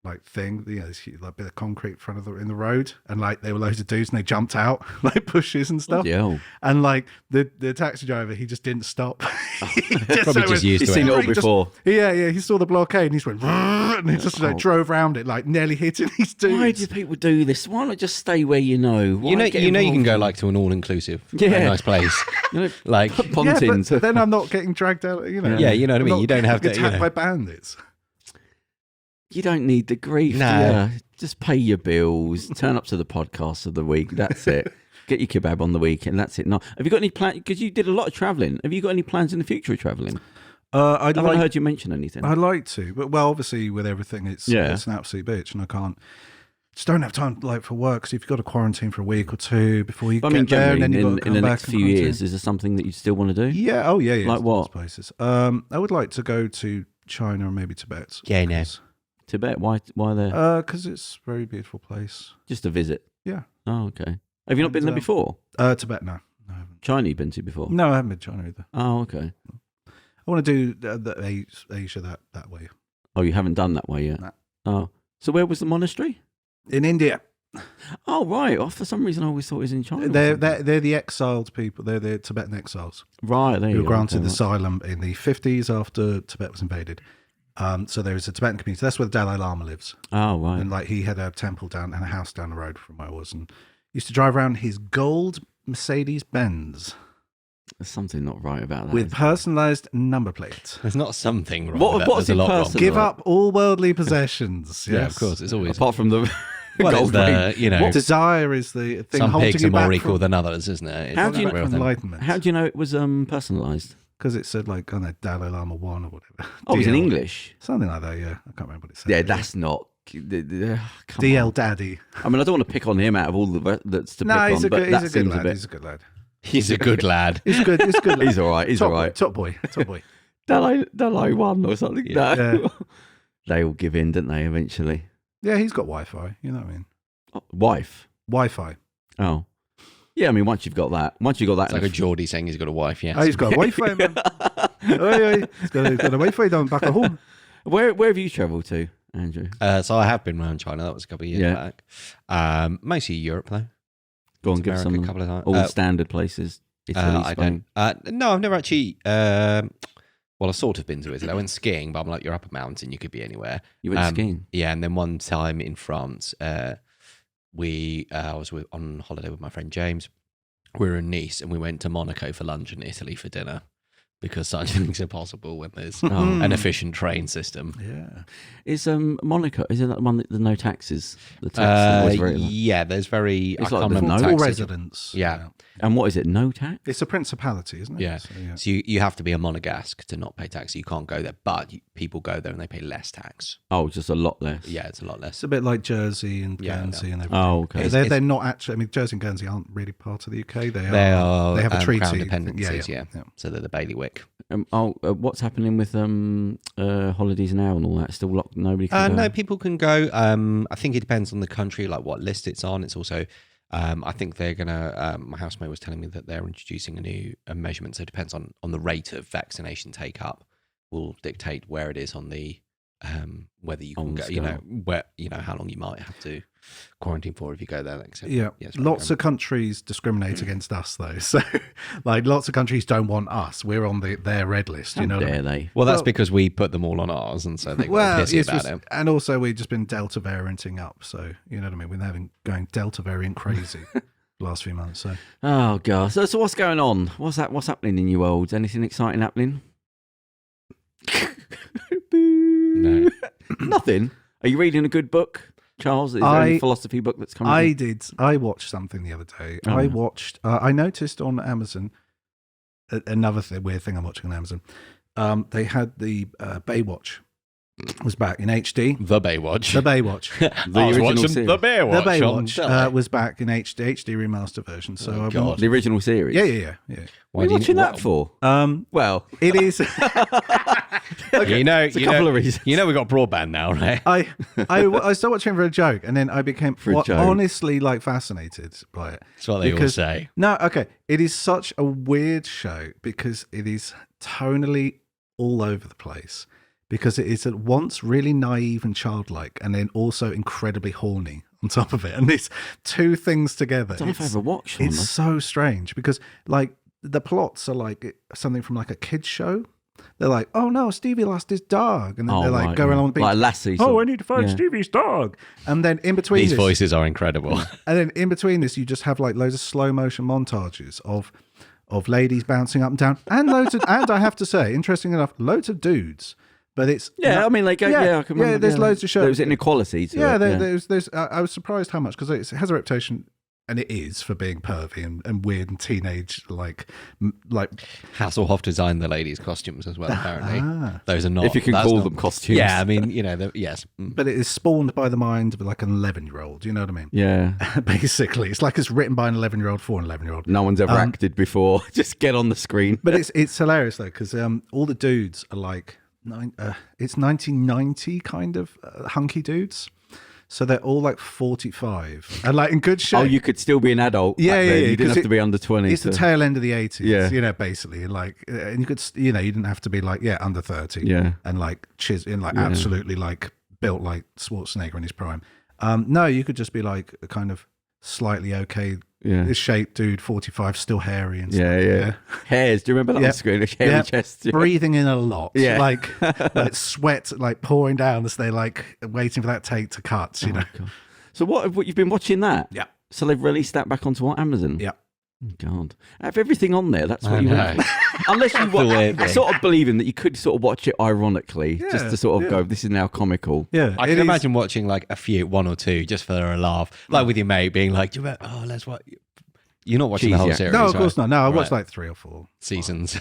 like thing, this huge, like bit of concrete in front of in the road, and like there were loads of dudes and they jumped out like bushes and stuff. Yeah. And like the taxi driver, he just didn't stop. He Probably just used He's to seen it. it all He just- before. Yeah, he saw the blockade and he just went, and he just like Oh. drove around it, like nearly hitting these dudes. Why do people do this? Why not just stay where you know? Why You know, get you can go involved? like to an all-inclusive, Yeah. nice place. You know, Like, put Yeah, pontins. but then I'm not getting dragged out. You know. yeah, you know what I I'm mean. not You don't have to. getting You attacked know. by bandits. You don't need the grief. No. Do you? Just pay your bills. Turn up to the podcast of the week. That's it. Get your kebab on the weekend. That's it. No, have you got any plans? Because you did a lot of travelling. Have you got any plans in the future of travelling? I haven't heard you mention anything. I'd like to, but well, obviously with everything, it's an absolute bitch, and I can't. Just don't have time like for work. So if you've got to quarantine for a week or two before you I get mean, there, and then generally, you've got to in come the back next and few quarantine. years, is there something that you still want to do? Yeah. Oh yeah. Like there's what? lots of places. I would like to go to China or maybe Tibet. Yeah, no. Tibet? Why there? Because it's a very beautiful place. Just a visit. Yeah. Oh, okay. Have you not been there before? Tibet, no. No, I haven't. China, you've been to before? No, I haven't been to China either. Oh, okay. I want to do Asia that way. Oh, you haven't done that way yet? No. Oh. So where was the monastery? In India. Oh, right. Oh, for some reason, I always thought it was in China. They're the exiled people. They're the Tibetan exiles Right, there who you were go. granted Okay, right. asylum in the 50s after Tibet was invaded. So there is a Tibetan community. That's where the Dalai Lama lives. Oh, right. And like he had a temple down and a house down the road from where I was, and used to drive around his gold Mercedes Benz There's something not right about that. with personalized number plates. There's not something wrong. What- with that. what's There's a lot wrong. impersonal? Give Right. up all worldly possessions. Yeah, Yes. of course. It's always Apart from the well, it's gold the, ring. you know, Desire is the thing some holding pigs you are more back equal from than others, isn't it? It's How a do you- real thing. enlightenment. How do you know it was personalised? Because it said like, I don't know, Dalai Lama 1 or whatever. Oh, it was in DL. English. Something like that, yeah. I can't remember what it said. Yeah, that's not. Come DL on. Daddy. I mean, I don't want to pick on him out of all the that's to pick No, on, he's a but good, that he's a good seems lad. bit. He's a good lad. He's a good lad. He's good. He's good. He's all right. He's all right. Top boy. Top boy. Dalai one or something. Yeah. No. Yeah. They all give in, don't they? Eventually. Yeah, he's got Wi-Fi. You know what I mean? Oh, wife. Wi-Fi. Oh. Yeah, I mean, once you've got that, It's like a Geordie saying he's got a wife. Yes. Oh, he's got Wi-Fi, man. He's got a Wi-Fi down back at home. Where have you travelled to, Andrew? So I have been around China. That was a couple of years Yeah. back. Mostly Europe though. Go on, To give America some a couple of times. all the standard places. Italy, I Spain. don't. No, I've never actually. Well, I've sort of been to Italy. I went skiing, but I'm like, you're up a mountain. You could be anywhere. You went skiing. Yeah, and then one time in France, I was on holiday with my friend James. We were in Nice, and we went to Monaco for lunch and Italy for dinner, because such things are possible when there's an efficient train system. Yeah. Is Monaco? Is it that one that the no taxes? The tax was very low. Yeah, there's very. It's I like can't there's remember no the All tax residents. Yeah. And what is it? No tax? It's a principality, isn't it? Yeah. So, yeah. So you have to be a Monegasque to not pay tax. You can't go there, but people go there and they pay less tax. Oh, just a lot less. Yeah, it's a lot less. It's a bit like Jersey and Yeah, Guernsey yeah. and everything. Oh, okay. They're not actually. I mean, Jersey and Guernsey aren't really part of the UK. They have a treaty. Crown dependencies, Yeah. So they're the bailiwick. What's happening with holidays now and all that? Still locked? Nobody can go? No, people can go. I think it depends on the country, like what list it's on. It's also, I think they're gonna. My housemate was telling me that they're introducing a new measurement. So it depends on the rate of vaccination take up. Will dictate where it is on the whether you can On go. the You know scale. where how long you might have to quarantine for if you go there. Etc. Yeah, it's lots of countries discriminate against us, though. So, like, lots of countries don't want us. We're on their red list. How You know what I dare mean? they? Well, that's Well- because we put them all on ours, and so they got Well, pissy it's about just, it. and also we've just been Delta varianting up. So, you know what I mean? We're going Delta variant crazy the last few months. So, Oh god! So what's going on? What's happening in your world? Anything exciting happening? No. Nothing. Are you reading a good book, Charles? Is there any philosophy book that's coming? I watched something the other day. Oh, I yeah. watched. I noticed on Amazon another weird thing I'm watching on Amazon. They had the Baywatch was back in HD. The Baywatch. The Baywatch. The I was original watching series. the Baywatch. The on Baywatch telly. was back in HD remaster version. So Oh, I've been God. watching. The original series. Yeah. What are you watching that for? Well, It is. You know, a couple of reasons. You know, we got broadband now, right? I started watching for a joke, and then I became For a joke. honestly like fascinated by it. That's what they all say. No, okay. It is such a weird show because it is tonally all over the place. Because it is at once really naive and childlike, and then also incredibly horny on top of it. And these two things together. I don't know if I ever watched one. It's so strange because, like, the plots are like something from like a kids show. They're like, oh no, Stevie lost his dog, and then they're like going along the beach. like Lassie. Oh, I need to find Stevie's dog. And then in between These this, voices are incredible. and then in between this, you just have like loads of slow motion montages of ladies bouncing up and down, and loads of, and I have to say, interesting enough, loads of dudes. But it's I mean, they go. Yeah, I can remember. there's loads of shows. There was inequality to Yeah, it. there's. I was surprised how much because it has a reputation, and it is for being pervy and weird and teenage like. Hasselhoff designed the ladies' costumes as well, apparently. Those are not. If you can that's call not- them costumes. Yeah, I mean, yes. But it is spawned by the mind of like an 11-year-old. You know what I mean? Yeah. Basically, it's like it's written by an 11-year-old for an 11-year-old. No one's ever acted before. Just get on the screen. But it's hilarious though because all the dudes are like it's 1990 kind of hunky dudes. So they're all like 45 and like in good shape. Oh, you could still be an adult. Yeah, back yeah, then. yeah, You didn't 'cause have to be under 20. It's the tail end of the 80s, Yeah. basically. And like, and you could, you didn't have to be like, under 30. Yeah. And like, absolutely like built like Schwarzenegger in his prime. No, you could just be like a kind of slightly okay shaped dude, 45, still hairy and stuff. Yeah. Hairs. Do you remember that on screen? Hairy chest. Yeah. Breathing in a lot. Yeah. Like sweat like pouring down as they're like waiting for that take to cut, you know. God. So what you've been watching that? Yeah. So they've released that back onto what, Amazon? Yeah. Oh, God. Have everything on there. That's what I you know. want. Unless you Weird watch, thing. sort of believing that you could sort of watch it ironically, just Yeah, to sort of yeah. go, this is now comical. Yeah. I can imagine watching like one or two just for a laugh, like with your mate being like, "Do you remember, let's watch." You're not watching the whole Cheesy. series. No, of course right? not. No, I watched Right. like 3 or 4 Seasons.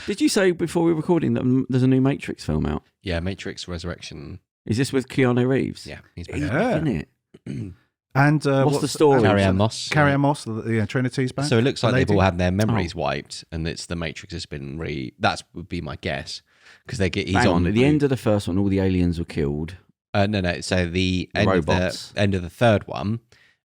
Did you say before we were recording that there's a new Matrix film out? Yeah, Matrix Resurrection. Is this with Keanu Reeves? Yeah, he's back. Yeah. Isn't it? And What's the story? Carrie-Anne Moss. Carrie-Anne Moss, the Trinity's back. So it looks like The they've lady. all had their memories wiped, and it's the Matrix has been that would be my guess because he's Hang on on. At the end of the first one, all the aliens were killed. No. So the end Robots. end of the third one.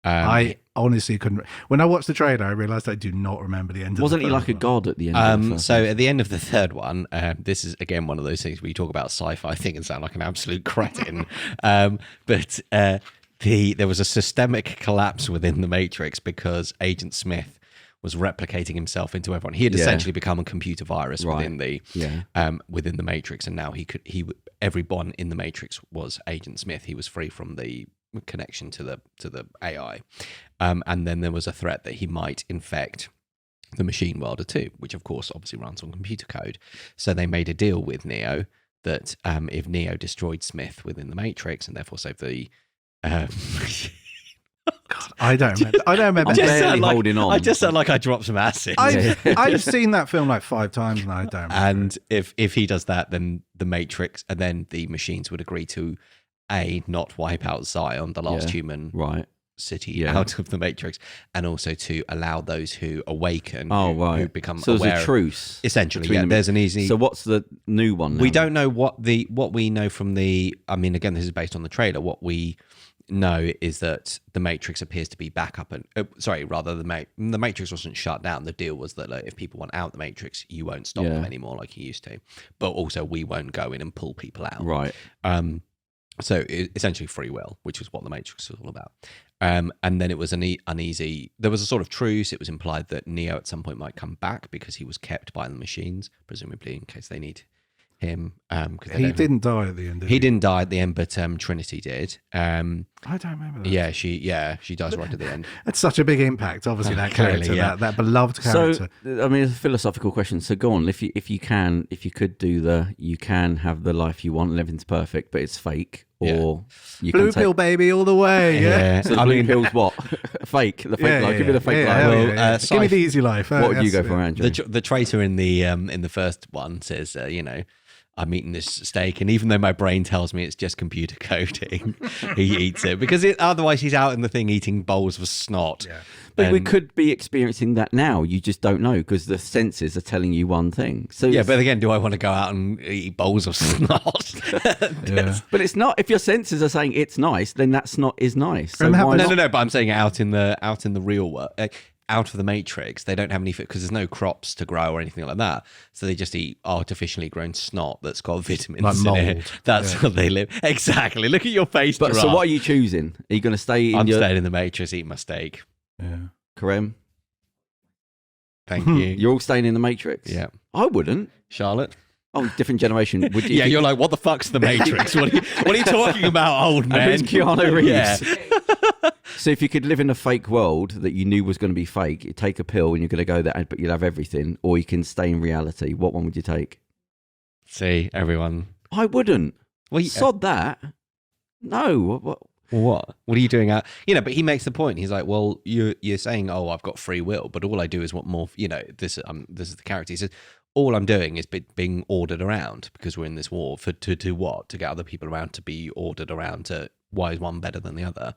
I honestly couldn't. When I watched the trailer, I realised I do not remember the end. Wasn't of he the like a third one. god at the end? of the first So one? at the end of the third one, this is again one of those things where you talk about sci-fi thing and sound like an absolute cretin. But there was a systemic collapse within the Matrix because Agent Smith was replicating himself into everyone. He had essentially become a computer virus within the within the Matrix, and now everyone in the Matrix was Agent Smith. He was free from the connection to the AI, and then there was a threat that he might infect the machine world too, which of course obviously runs on computer code. So they made a deal with Neo that if Neo destroyed Smith within the Matrix and therefore saved the I don't remember. I don't remember. I'm just barely sound like, holding on. I just sound like I dropped some acid. I've seen that film like 5 times and I don't remember. And if he does that, then the Matrix and then the machines would agree to not wipe out Zion, the last human right. city, out of the Matrix, and also to allow those who awaken, who become so aware. there's a truce. Essentially, between them. there's an easy. So what's the new one now? We don't know what we know from the. I mean, again, this is based on the trailer. What we know is that the Matrix appears to be back up, and the Matrix wasn't shut down. The deal was that if people want out the Matrix, you won't stop them anymore like you used to. But also, we won't go in and pull people out. Right. So essentially free will, which was what the Matrix was all about. And then it was uneasy. There was a sort of truce. It was implied that Neo at some point might come back because he was kept by the machines, presumably in case they need him. He didn't die at the end. He didn't die at the end, but Trinity did. I don't remember that. she dies right at the end. That's such a big impact. Obviously, that Clearly, character, that beloved character. So, I mean, it's a philosophical question. So go on. If you could do you can have the life you want, and everything's perfect, but it's fake, or you Blue can pill, baby, all the way. Yeah. So the blue pill's what? Fake. The fake life. Give me the fake life. Give me the easy life. What would you go for, Andrew? The traitor in the first one says, I'm eating this steak, and even though my brain tells me it's just computer coding, he eats it because otherwise he's out in the thing eating bowls of snot. Yeah. But we could be experiencing that now. You just don't know because the senses are telling you one thing. So but again, do I want to go out and eat bowls of snot? But it's not. If your senses are saying it's nice, then that snot is nice. So Remember- why not? No. But I'm saying out in the real world. Out of the Matrix, they don't have any because there's no crops to grow or anything like that. So they just eat artificially grown snot that's got vitamins Like in it. mold. That's how they live. Exactly. Look at your face. But so Gerard. what are you choosing? Are you going to stay in I'm your staying in the Matrix, eating my steak. Yeah. Kerem? Thank you. You're all staying in the Matrix? Yeah. I wouldn't. Charlotte? Oh, different generation. Would you? Yeah, you're like, what the fuck's the Matrix? What are you talking about, old man? It's Keanu Reeves. Yeah. So if you could live in a fake world that you knew was going to be fake, you take a pill and you're going to go there, but you'll have everything, or you can stay in reality. What one would you take? See, everyone. I wouldn't. Well, Sod that. No. What are you doing out? But he makes the point. He's like, well, you're saying, oh, I've got free will, but all I do is want more. This is the character. He says, all I'm doing is being ordered around because we're in this war to do what? To get other people around to be ordered around to why is one better than the other?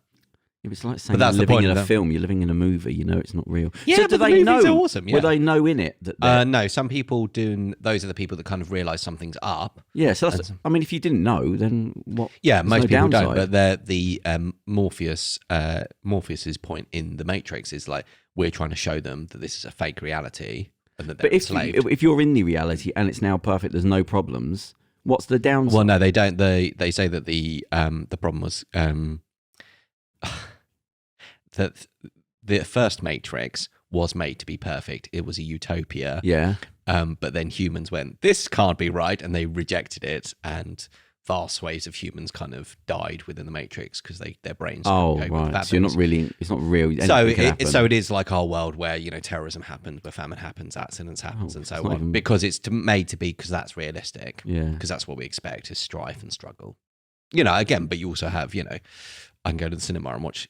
It's like saying that's you're the living point in of a that. film. You're living in a movie. You know, it's not real. Yeah, so but do the they movies know? are awesome, yeah. Will they know in it that? No, some people do. Those are the people that kind of realise something's up. Yeah. So that's, I mean, if you didn't know, then what? Yeah, there's most no people downside. don't. But the Morpheus's point in the Matrix is like we're trying to show them that this is a fake reality and that they're But enslaved. if you're in the reality and it's now perfect, there's no problems. What's the downside? Well, no, they don't. They say that the problem was that the first Matrix was made to be perfect. It was a utopia. Yeah. But then humans went, this can't be right, and they rejected it, and vast swathes of humans kind of died within the Matrix because their brains. Oh, couldn't cope with right. that. So you're not really. It's not real. So Anything can happen. it is like our world where terrorism happens, where famine happens, accidents happens, and so not on, even- because it's made to be because that's realistic. Yeah. Because that's what we expect is strife and struggle. Again, but you also have I can go to the cinema and watch.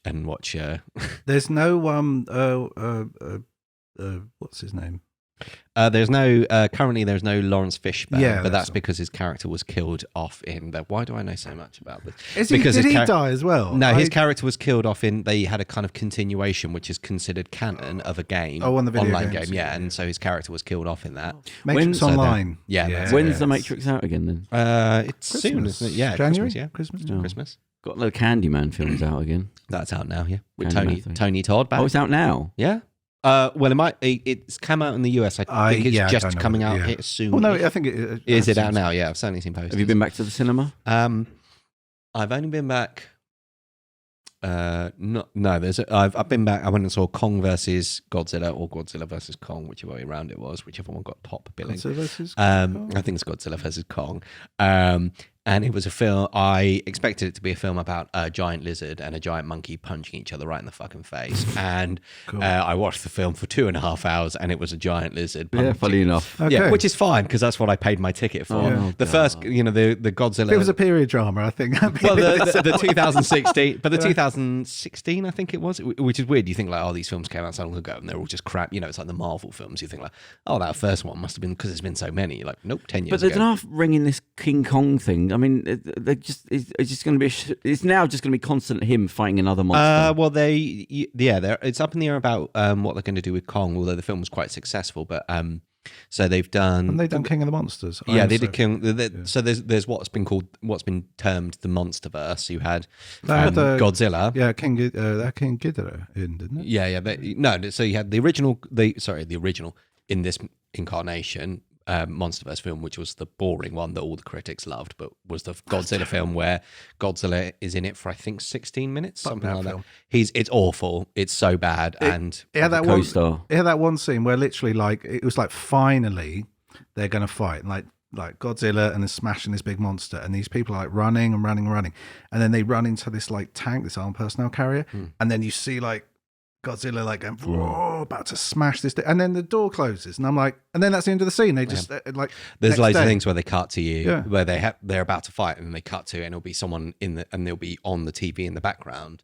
There's no what's his name? There's no currently. There's no Lawrence Fishburne, Yeah, but that's all. because his character was killed off in the. Why do I know so much about this? Did his he char- die as well? No, his character was killed off in. They had a kind of continuation, which is considered canon of a game. Oh, on the video online games, game, yeah. and so his character was killed off in that. Matrix When's- Online. Yeah, that's When's the Matrix out again then? It's soon, Christmas. isn't it? Yeah, January? Christmas. Yeah, Christmas. Oh. Christmas. Got the Candyman films out again. That's out now. Yeah, with Candyman thing. Tony Todd back. Oh, it's out now. Yeah. Well, it's come out in the US. I think it's I just don't know coming whether- out yeah. here soon. Well, no, I think it Is it out seems- now? Yeah, I've certainly seen posters. Have you been back to the cinema? I've only been back. No. I've been back. I went and saw Kong versus Godzilla or Godzilla versus Kong, whichever way around it was, whichever one got top billing. Godzilla versus I think it's Godzilla versus Kong. And it was a film. I expected it to be a film about a giant lizard and a giant monkey punching each other right in the fucking face. And Cool. I watched the film for 2.5 hours, and it was a giant lizard. Yeah, punching- funny enough. Okay. Yeah, which is fine because that's what I paid my ticket for. Oh, the God. first, the Godzilla. If it was a period drama, I think. Well, the 2016, but the 2016, I think it was, which is weird. You think like, oh, these films came out so long ago, and they're all just crap. It's like the Marvel films. You think like, oh, that first one must have been because there's been so many. Like, nope, 10 years But they're ago. not ringing this King Kong thing. I mean, it's just going to be. It's now just going to be constant him fighting another monster. Well, it's up in the air about what they're going to do with Kong. Although the film was quite successful, but so they've done. And they done King of the Monsters. Yeah, I they also- did King. So there's what's been termed the MonsterVerse. You had They had the- Godzilla. Yeah, King Ghidorah in, didn't it? Yeah. So you had the original. The original in this incarnation. MonsterVerse film, which was the boring one that all the critics loved, but was the Godzilla film where Godzilla is in it for I think 16 minutes, something that like film. that. It's awful. It's so bad, and It had that one. Co-star. It had that one scene where literally, like, it was like finally they're going to fight, and like Godzilla and they're smashing this big monster, and these people are like running and running and running, and then they run into this like tank, this armored personnel carrier, and then you see like Godzilla like going, whoa, about to smash this, and then the door closes, and I'm like, and then that's the end of the scene. They just like there's next loads of day. things where they cut to you, Yeah. where they're about to fight, and then they cut to, and it'll be someone and they'll be on the TV in the background.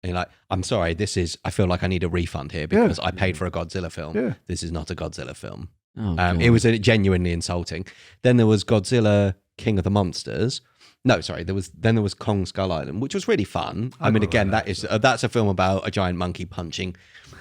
And you're like, I'm sorry, I feel like I need a refund here because I paid for a Godzilla film. Yeah. This is not a Godzilla film. Oh, God. It was genuinely insulting. Then there was Godzilla King of the Monsters. No, sorry. There was Kong Skull Island, which was really fun. I mean, again, that's a film about a giant monkey punching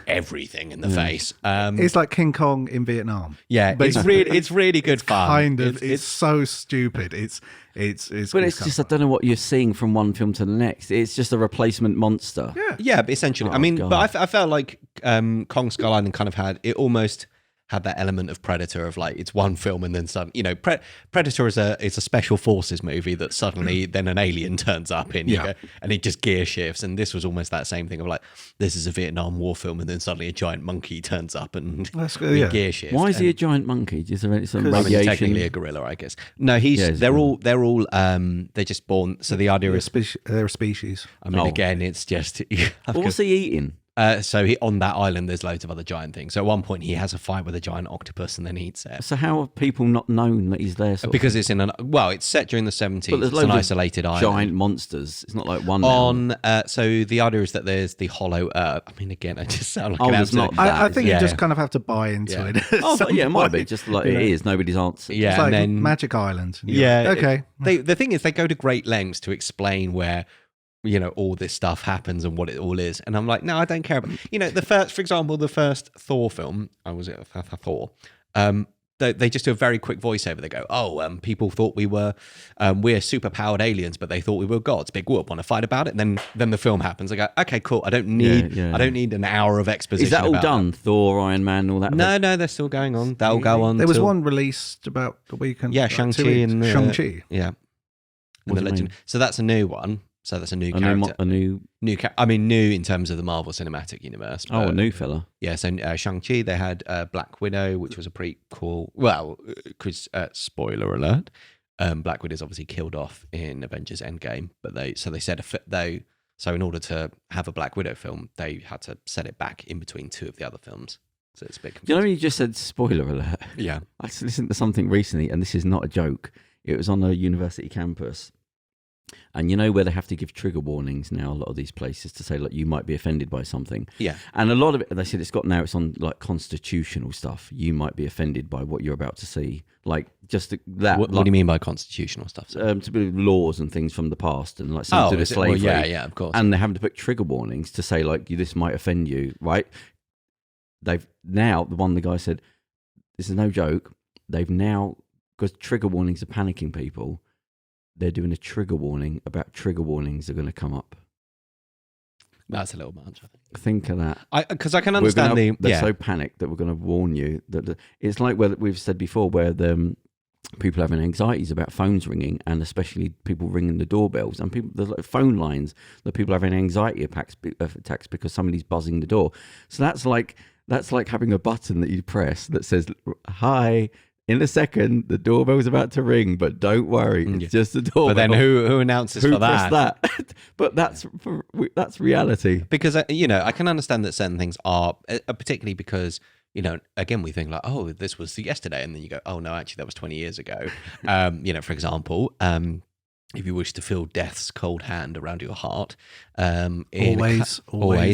everything in the face. It's like King Kong in Vietnam. Yeah, But it's really good fun. Kind of. It's so stupid. It's. But it's good just, I stuff. don't know what you're seeing from one film to the next. It's just a replacement monster. Yeah, but essentially. Oh, I mean, God. but I felt like Kong Skull Island kind of almost had that element of Predator of like it's one film and then some. Predator is a special forces movie that suddenly then an alien turns up in, and it just gear shifts. And this was almost that same thing of like this is a Vietnam War film, and then suddenly a giant monkey turns up and we gear shift. Why is he a giant monkey? Is there some I mean, radiation? technically a gorilla, I guess. No, they're all they're just born. So the idea is, They're a species. I mean, again, it's just. What was he eating? So on that island, there's loads of other giant things. So at one point, he has a fight with a giant octopus and then eats it. So how have people not known that he's there? Because it's it's set during the 70s. But there's It's an loads of isolated island. giant monsters. It's not like one. now. So the idea is that there's the hollow earth. I mean, again, I just sound like Oh, an there's absolute. not I think Yeah. you just kind of have to buy into Yeah. it. at Oh, some but yeah, it might be point. just like You it know? is. Nobody's answered. Yeah, It's like and then Magic Island. yeah, Okay. The thing is, they go to great lengths to explain where all this stuff happens and what it all is. And I'm like, no, I don't care about, for example, the first Thor film, Thor, they just do a very quick voiceover. They go, people thought we're super powered aliens, but they thought we were gods. Big whoop, want to fight about it? And then the film happens. I go, okay, cool. I don't need an hour of exposition. Is that all done? That. Thor, Iron Man, all that? No, they're still going on. They'll go on. There was one released about a weekend. Yeah, Shang-Chi and Shang-Chi. Yeah. And the Legend. So that's a new one. So that's a new character. New in terms of the Marvel Cinematic Universe. A new fella. Yeah, so Shang-Chi, they had Black Widow, which was a prequel. Well, because spoiler alert, Black Widow's obviously killed off in Avengers Endgame, but they said so in order to have a Black Widow film, they had to set it back in between two of the other films. So it's a bit confusing. When you just said spoiler alert? Yeah. I listened to something recently, and this is not a joke. It was on a university campus. And where they have to give trigger warnings now, a lot of these places, to say, like, you might be offended by something. Yeah. And a lot of it, they said it's on like constitutional stuff. You might be offended by what you're about to see. Like, just that. What do you mean by constitutional stuff? To do with laws and things from the past, and like something to do with slavery. Well, yeah, of course. And they're having to put trigger warnings to say, like, this might offend you, right? They've now, the guy said, this is no joke, they've now, because trigger warnings are panicking people, they're doing a trigger warning about trigger warnings are going to come up. That's a little much, I think. Think of that. Because I can understand they're so panicked that we're going to warn you. That it's like where we've said before, where the people having anxieties about phones ringing, and especially people ringing the doorbells, and there's like phone lines that people having anxiety attacks because somebody's buzzing the door. So that's like having a button that you press that says, "Hi, in a second, the doorbell's about to ring, but don't worry, it's just the doorbell." But then who announces for pressed that? But that's reality. Because I can understand that certain things are, particularly because again, we think like, oh, this was yesterday, and then you go, oh no, actually that was 20 years ago. For example, if you wish to feel death's cold hand around your heart, always.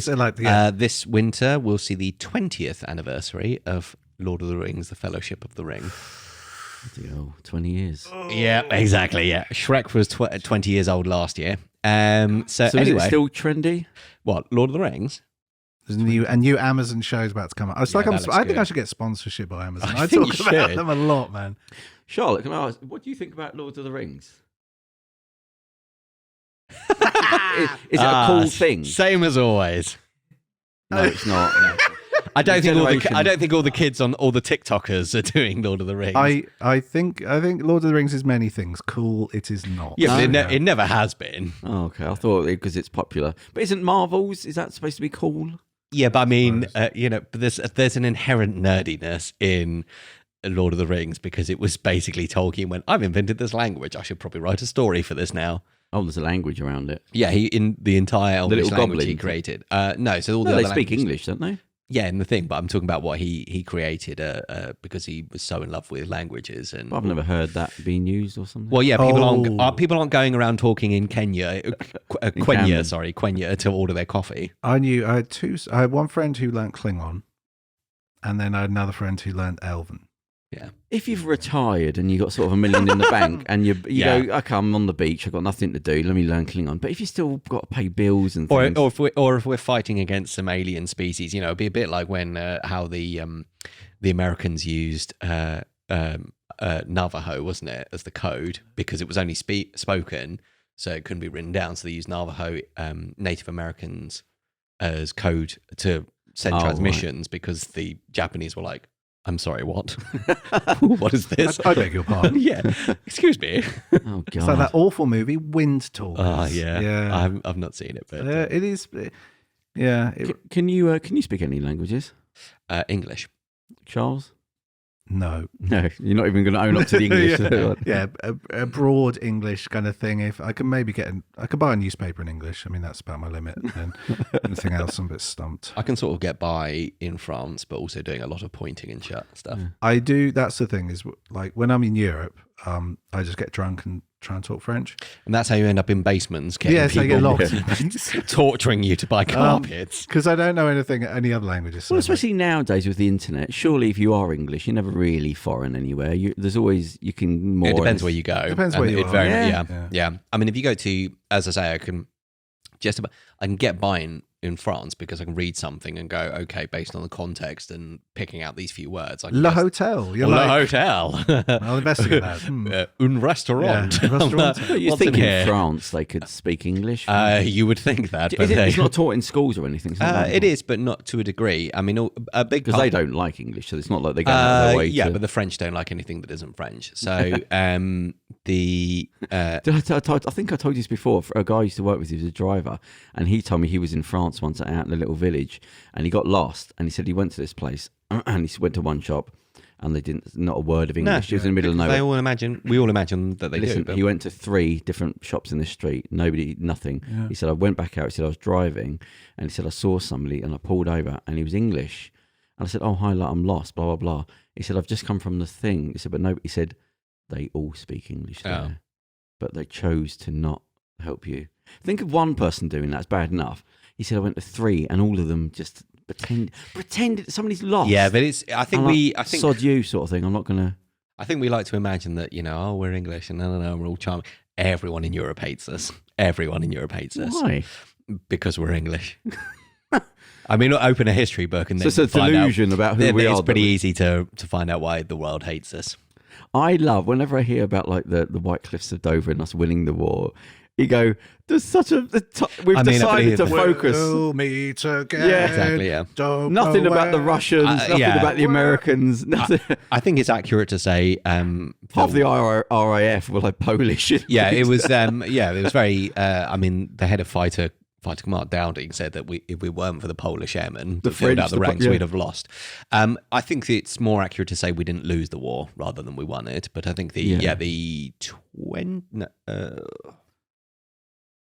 This winter we'll see the 20th anniversary of Lord of the Rings, The Fellowship of the Ring. 20 years. Yeah, exactly. Yeah, Shrek was 20 years old last year. So anyway, is it still trendy? What, Lord of the Rings? There's a new Amazon show's about to come out. I think I should get sponsorship by Amazon. I think talk about them a lot, man. Charlotte, can I ask, what do you think about Lord of the Rings? Is it a cool thing? Same as always. No, it's not. I don't think all the kids on all the TikTokers are doing Lord of the Rings. I think Lord of the Rings is many things. Cool, it is not. Yeah, but it never has been. Oh, okay. I thought because it's popular. But isn't Marvel's, is that supposed to be cool? Yeah, but I mean, but there's an inherent nerdiness in Lord of the Rings, because it was basically Tolkien went, I've invented this language, I should probably write a story for this now. Oh, there's a language around it. Yeah, in the entire Elvish language he created. No, so all the other they speak English, don't they? Yeah, in the thing, but I'm talking about what he created because he was so in love with languages. And I've never heard that being used or something. Well, yeah, people aren't going around talking in Quenya to order their coffee. I had one friend who learnt Klingon, and then I had another friend who learnt Elven. Yeah. If you've retired and you got sort of $1 million in the bank, and you go, okay, I'm on the beach, I've got nothing to do, let me learn Klingon. But if you still got to pay bills and things, or if we're fighting against some alien species, it'd be a bit like when how the Americans used Navajo, wasn't it, as the code, because it was only spoken, so it couldn't be written down. So they used Navajo Native Americans as code to send transmissions, right, because the Japanese were like, I'm sorry, what? What is this? I beg your pardon. Yeah. Excuse me. Oh, God. It's like that awful movie, Wind Talkers. Oh, yeah. I've not seen it, but it is. Yeah. Can you speak any languages? English. Charles? No, you're not even going to own up to the English. a broad English kind of thing. If I can maybe I could buy a newspaper in English. I mean, that's about my limit. And anything else, I'm a bit stumped. I can sort of get by in France, but also doing a lot of pointing and stuff. I do. That's the thing, is like when I'm in Europe, I just get drunk and try and talk French. And that's how you end up in basements. Yes, I get locked. Torturing you to buy carpets. Because I don't know any other languages. So well, especially nowadays with the internet. Surely if you are English, you're never really foreign anywhere. There's always, you can more... It depends where you go. Depends where you are. Yeah. I mean, if you go to, as I say, just about, I can get by in France because I can read something and go, okay, based on the context and picking out these few words. I can Le just- Hotel. You're Le like, Hotel. I'll investigate that. Un restaurant. Yeah, restaurant. But you'd What's think in in here? France they could speak English. You would think that, but It's not taught in schools or anything. it is, but not to a degree. I mean, a big because part, they don't like English, so it's not like they're going out of their way. yeah, to... but the French don't like anything that isn't French. So the I think I told you this before. A guy I used to work with, he was a driver, and he told me he was in France once out in a little village, and he got lost. And he said he went to this place, and he went to one shop, and they didn't, not a word of English. It was in the middle of nowhere. we all imagine that they Listen, do. But he went to 3 different shops in the street. Nobody, nothing. Yeah. He said, I went back out. He said, I was driving, and he said, I saw somebody, and I pulled over, and he was English. And I said, oh, hi, like, I'm lost, blah, blah, blah. He said, I've just come from the thing. He said, but no, he said, they all speak English there, but they chose to not help you. Think of one person doing that's bad enough. He said, I went to 3, and all of them just pretend that somebody's lost. yeah, but it's. I think I think sod you sort of thing. I'm not gonna. I think we like to imagine that, we're English and no, we're all charming. Everyone in Europe hates us. Everyone in Europe hates us. Why? Because we're English. I mean, open a history book and So then it's a find out. delusion about who we are. It's pretty easy to find out why the world hates us. I love whenever I hear about like the White Cliffs of Dover and us winning the war. You go, there's such a. We've decided to focus. We'll meet again. Yeah. Exactly, yeah. Don't Nothing go about the away. Russians, nothing yeah. about the Americans. Nothing. I think it's accurate to say Half the RAF were like Polish. yeah, it was it was very I mean, the head of fighter command Dowding said that if we weren't for the Polish airmen that filled French, out the the ranks, yeah. we'd have lost. I think it's more accurate to say we didn't lose the war rather than we won it. But I think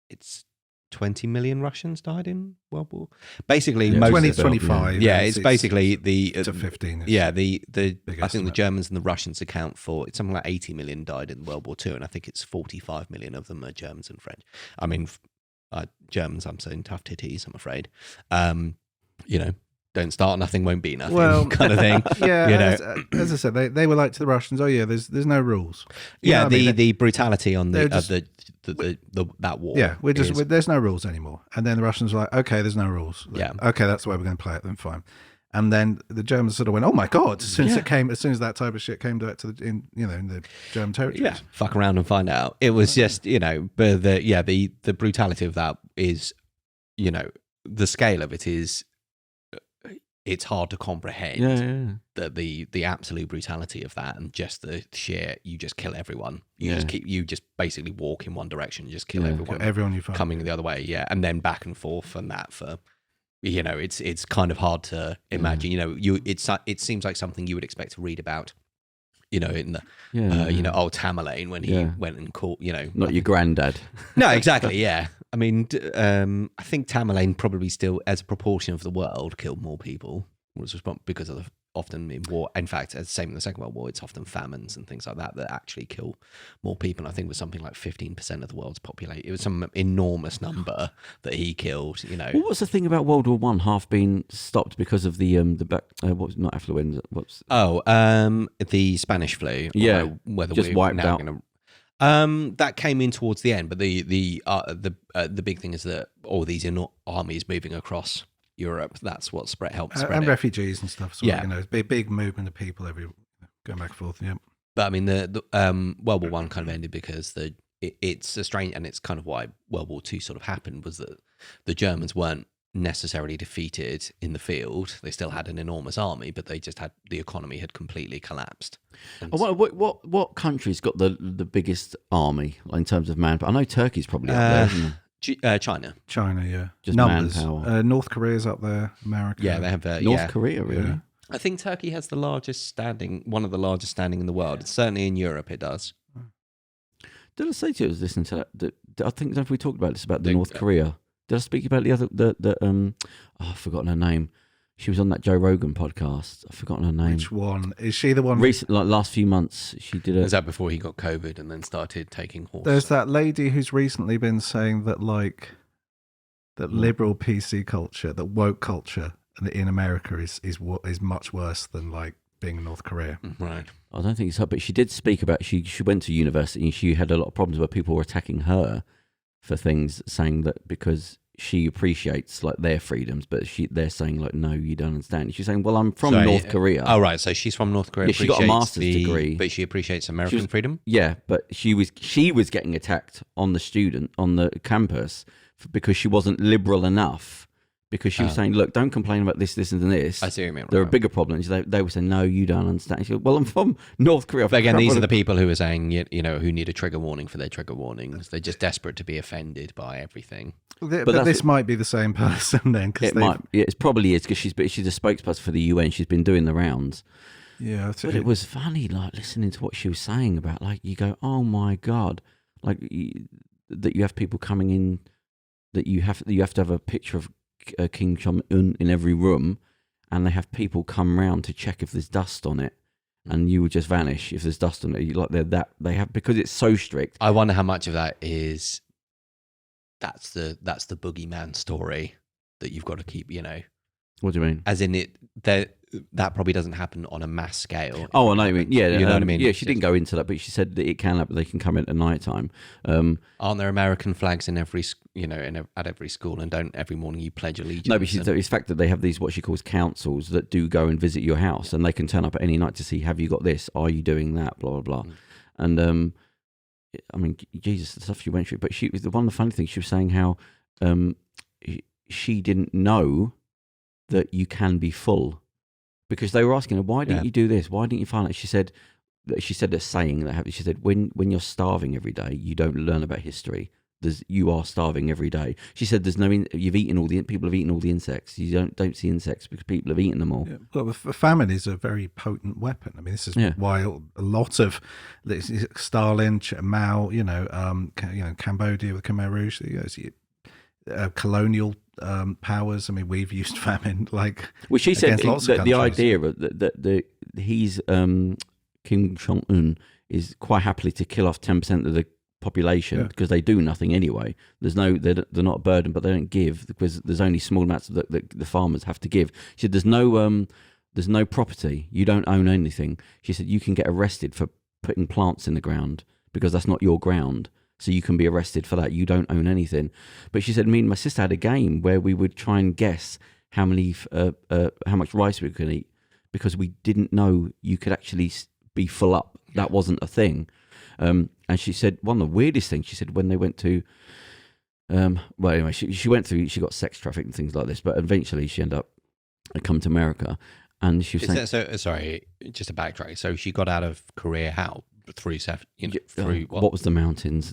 it's 20 million Russians died in World War. Basically, Yeah, most 2025. yeah, it's basically the to 15. yeah, the big I think the estimate. Germans and the Russians account for it's something like 80 million died in World War II, and I think it's 45 million of them are Germans and French. I mean, Germans, I'm saying tough titties, I'm afraid. Don't start, nothing won't be nothing, Well, kind of thing. Yeah, as I said, they were like to the Russians. Oh yeah, there's no rules. You know Yeah, what I mean? the brutality on they're the just- that war. Yeah, is- there's no rules anymore. And then the Russians were like, okay, there's no rules. Yeah. Okay, that's the way we're going to play it. Then fine. And then the Germans sort of went, oh my god! As soon as that type of shit came to in the German territories. yeah, fuck around and find out. It was just but the brutality of that is, the scale of it is. It's hard to comprehend the absolute brutality of that, and just the sheer you just kill everyone. You just basically walk in one direction, you just kill everyone. Everyone you find coming the other way, and then back and forth, and that for it's kind of hard to imagine. It seems like something you would expect to read about. In the old Tamerlane when he went and caught not your granddad. No, exactly. Yeah, I mean, I think Tamerlane probably still, as a proportion of the world, killed more people. Was because of often in war. In fact, as same in the Second World War, it's often famines and things like that that actually kill more people. And I think it was something like 15% of the world's population. It was some enormous number that he killed. What was the thing about World War One half being stopped because of the what was not affluenza? The Spanish flu. Yeah, whether just we're wiped now out. Gonna, that came in towards the end, but the big thing is that all these armies moving across Europe. That's what helped spread and it. refugees and stuff. So Yeah. big movement of people going back and forth. Yeah. But I mean, the World War One kind of ended because it's a strange, and it's kind of why World War Two sort of happened, was that the Germans weren't necessarily defeated in the field. They still had an enormous army, but they just the economy had completely collapsed. And What country's got the biggest army in terms of manpower? I know Turkey's probably up there, isn't it? China. China, yeah. Just numbers. manpower. North Korea's up there. America. Yeah, they have North Korea, really. Yeah. I think Turkey has the largest standing, one of the largest standing in the world. It's certainly in Europe, it does. Did I say to you I was listening to that? I think if we talked about this about the Think North so. Korea. Did I speak about the other I've forgotten her name. She was on that Joe Rogan podcast. I've forgotten her name. Which one? Is she the one? Recent, like last few months, she did Was that before he got COVID and then started taking horse? There's that lady who's recently been saying that that liberal PC culture, that woke culture in America is much worse than like being in North Korea. Right. I don't think it's her, but she did speak about she went to university and she had a lot of problems where people were attacking her for things, saying that because she appreciates like their freedoms, but they're saying like, no, you don't understand. She's saying, well, I'm from North Korea. Oh, right. So she's from North Korea. Yeah, she got a master's degree, but she appreciates American freedom. Yeah, but she was getting attacked on the campus because she wasn't liberal enough. Because she was saying, look, don't complain about this, and this. I see what you mean. There are bigger problems. They were saying, no, you don't understand. She goes, well, I'm from North Korea. But again, these are the people who are saying, who need a trigger warning for their trigger warnings. They're just desperate to be offended by everything. But this might be the same person then. It might. Yeah, it probably is because she's a spokesperson for the UN. She's been doing the rounds. Yeah. But it was funny, like, listening to what she was saying about, like, you go, oh, my God. Like, that you have people coming in, that you have to have a picture of Kim Jong-un in every room, and they have people come round to check if there's dust on it, and you would just vanish if there's dust on it. Like they have, because it's so strict. I wonder how much of that is that's the boogeyman story that you've got to keep. What do you mean? As in that probably doesn't happen on a mass scale. Oh, I know what you mean. Yeah, you know what I mean. Yeah, she didn't go into that, but she said that it can happen. They can come in at night time. Aren't there American flags in every at every school, and don't every morning you pledge allegiance? No, but it's the fact that they have these what she calls councils that do go and visit your house, and they can turn up at any night to see, have you got this? Are you doing that? Blah blah blah. And I mean, Jesus, the stuff she went through. But she was one of the funny things. She was saying how she didn't know that you can be full. Because they were asking her, why didn't you do this? Why didn't you find it? She said a saying that she said, when you're starving every day, you don't learn about history. You are starving every day. She said, you've eaten people have eaten all the insects. You don't see insects because people have eaten them all. Yeah. Well, famine is a very potent weapon. I mean, this is why a lot of Stalin, Mao, Cambodia with Khmer Rouge, colonial powers. I mean, we've used famine Well, she said that the idea that he's Kim Jong-un is quite happily to kill off 10% of the population because they do nothing anyway. They're not a burden, but they don't give because there's only small amounts that the farmers have to give. She said there's no property. You don't own anything. She said you can get arrested for putting plants in the ground because that's not your ground. So you can be arrested for that. You don't own anything. But she said, me and my sister had a game where we would try and guess how much rice we could eat because we didn't know you could actually be full up. That wasn't a thing. And she said one of the weirdest things. She said when they went to, well, anyway, she went through. She got sex trafficked and things like this. But eventually, she ended up come to America, and she was saying, sorry, just to backtrack. So she got out of Korea how? Through what was the mountains?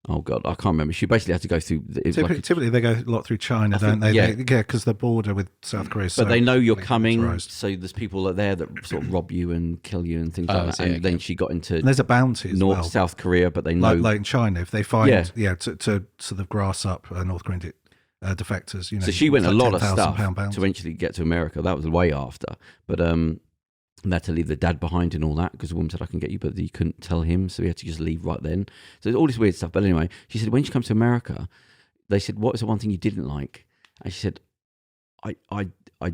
Oh God, I can't remember. She basically had to go through. Typically, they go a lot through China, don't they? Yeah, because the border with South Korea. But they know you're coming, so there's people there that sort of rob you and kill you and things like that. And then she got into. And there's a bounty as well. South Korea, but they know, like in China, if they find to sort of grass up North Korean defectors. So she went a lot of stuff to eventually get to America. That was way after, but and they had to leave the dad behind and all that because the woman said, I can get you, but you couldn't tell him, so he had to just leave right then. So there's all this weird stuff. But anyway, she said when she comes to America, they said, what was the one thing you didn't like? And she said, I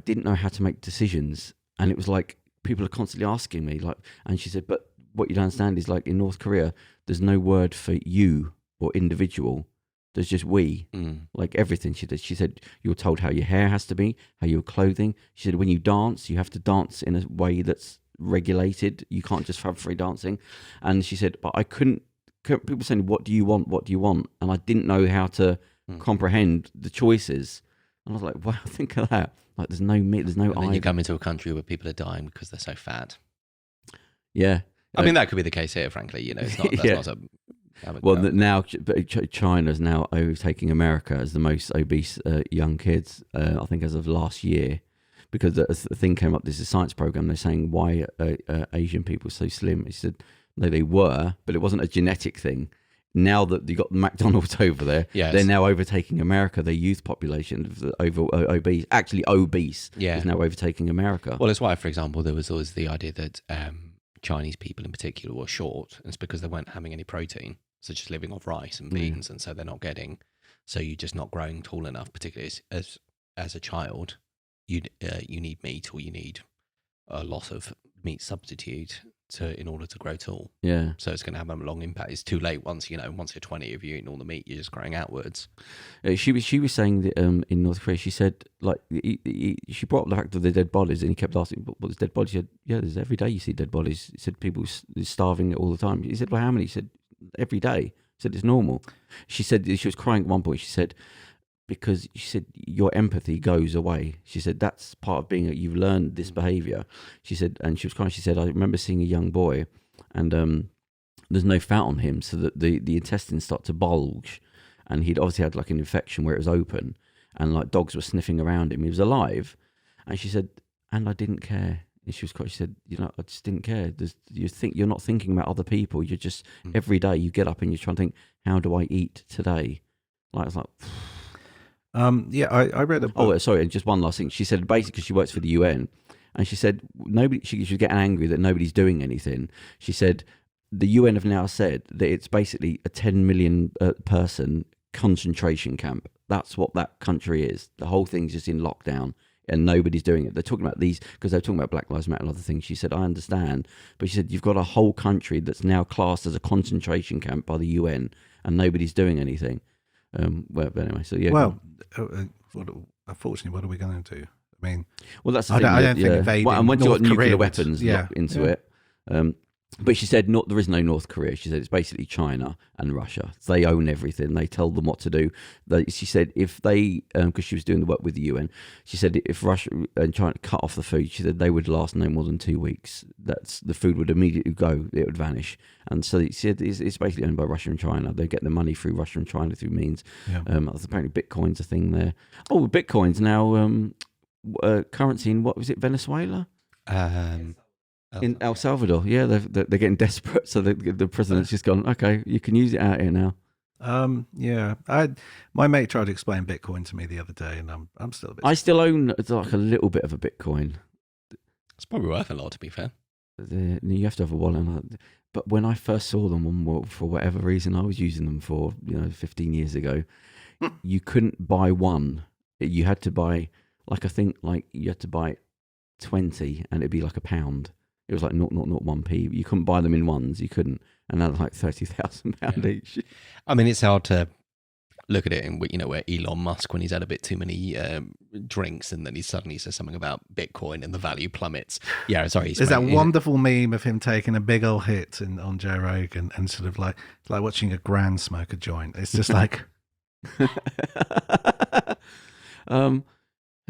didn't know how to make decisions. And it was like people are constantly asking me, and she said, but what you don't understand is like in North Korea, there's no word for you or individual. There's just we, like everything. She said, you're told how your hair has to be, how your clothing. She said, when you dance, you have to dance in a way that's regulated. You can't just have free dancing. And she said, but I couldn't people saying, what do you want? What do you want? And I didn't know how to comprehend the choices. And I was like, wow, think of that. Like there's no meat, there's no and then you come into a country where people are dying because they're so fat. Yeah. I mean, that could be the case here, frankly. It's not, that's not a... Well, now China's now overtaking America as the most obese young kids. I think as of last year, because a thing came up. There's a science program. They're saying why Asian people are so slim. He said no, they were, but it wasn't a genetic thing. Now that you got McDonald's over there, they're now overtaking America. Their youth population obese, actually obese, is now overtaking America. Well, it's why, for example, there was always the idea that Chinese people in particular were short. And it's because they weren't having any protein. So just living off rice and beans, and so they're not getting. So you're just not growing tall enough, particularly as a child. You need meat, or you need a lot of meat substitute in order to grow tall. Yeah. So it's going to have a long impact. It's too late once you're 20, if you're eating all the meat, you're just growing outwards. She was saying that in North Korea, she said, like, she brought up the fact of the dead bodies, and he kept asking, "What's dead bodies?" She said, "Yeah, there's every day you see dead bodies." He said, "People starving all the time." He said, "Well, how many?" She said, "Every day." He said, "It's normal." She said she was crying at one point. She said, because she said your empathy goes away. She said that's part of being you've learned this behaviour. She said, and she was crying. She said, "I remember seeing a young boy, and there's no fat on him, so that the intestines start to bulge, and he'd obviously had like an infection where it was open, and like dogs were sniffing around him. He was alive." And she said, "And I didn't care." And she was quite. She said, "I just didn't care. You're not thinking about other people. You're just every day you get up and you're trying to think, how do I eat today?" Like it's like. I read a book. Oh, sorry, and just one last thing. She said basically because she works for the UN, and she said she was getting angry that nobody's doing anything. She said the UN have now said that it's basically a 10 million person concentration camp. That's what that country is. The whole thing's just in lockdown, and nobody's doing it. They're talking about these because they're talking about Black Lives Matter and other things. She said, "I understand," but she said you've got a whole country that's now classed as a concentration camp by the UN, and nobody's doing anything. But anyway, so yeah. Well, unfortunately, what are we going to do? I mean, Well, that's the I thing. don't think invading and once you've got North Korea nuclear would- weapons yeah, into yeah. it. But she said there is no North Korea. She said it's basically China and Russia. They own everything. They tell them what to do. She said if they, because she was doing the work with the UN, she said if Russia and China cut off the food, she said they would last no more than 2 weeks. The food would immediately go. It would vanish. And so she said it's basically owned by Russia and China. They get the money through Russia and China through means. Yeah. Apparently Bitcoin's a thing there. Oh, Bitcoin's now currency in what was it, Venezuela? In El Salvador, yeah, they're getting desperate, so the president's just gone, okay, you can use it out here now. Yeah. My mate tried to explain Bitcoin to me the other day, and I'm still a bit. I still own like a little bit of a Bitcoin. It's probably worth a lot, to be fair. You have to have a wallet, but when I first saw them, for whatever reason, I was using them for 15 years ago. You couldn't buy one; you had to buy you had to buy 20, and it'd be like £1. It was like 0.001p. You couldn't buy them in ones. You couldn't, and they're like £30,000 each. I mean, it's hard to look at it and where Elon Musk, when he's had a bit too many drinks, and then he suddenly says something about Bitcoin and the value plummets. Yeah, sorry. There's that wonderful meme of him taking a big old hit on Joe Rogan, and sort of like watching a grand smoke a joint. It's just like.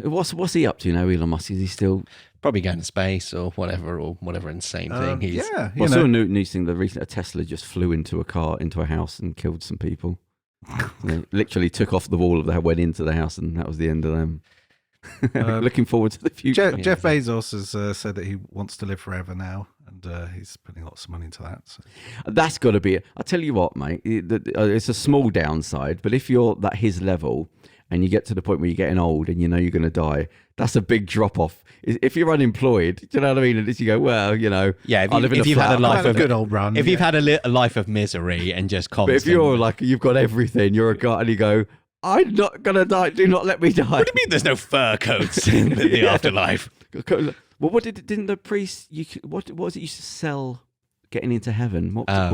What's he up to now, Elon Musk? Is he still probably going to space or whatever insane thing he's... Yeah. I saw a news thing that recently a Tesla just flew into a house and killed some people. Literally took off the wall of the went into the house, and that was the end of them. Looking forward to the future. Jeff Bezos has said that he wants to live forever now, and he's putting lots of money into that. So. That's got to be it. I tell you what, mate, it's a small downside, but if you're at his level and you get to the point where you're getting old and you know you're going to die, that's a big drop off. If you're unemployed, do you know what I mean? And you go, well, yeah. if you've had a life of good old run, if you've had a life of misery and just constant. But if you're like you've got everything, you're a guy, and you go, I'm not gonna die. Do not let me die. What do you mean? There's no fur coats in the afterlife? Well, didn't the priest? What was it? Used to sell getting into heaven. What was it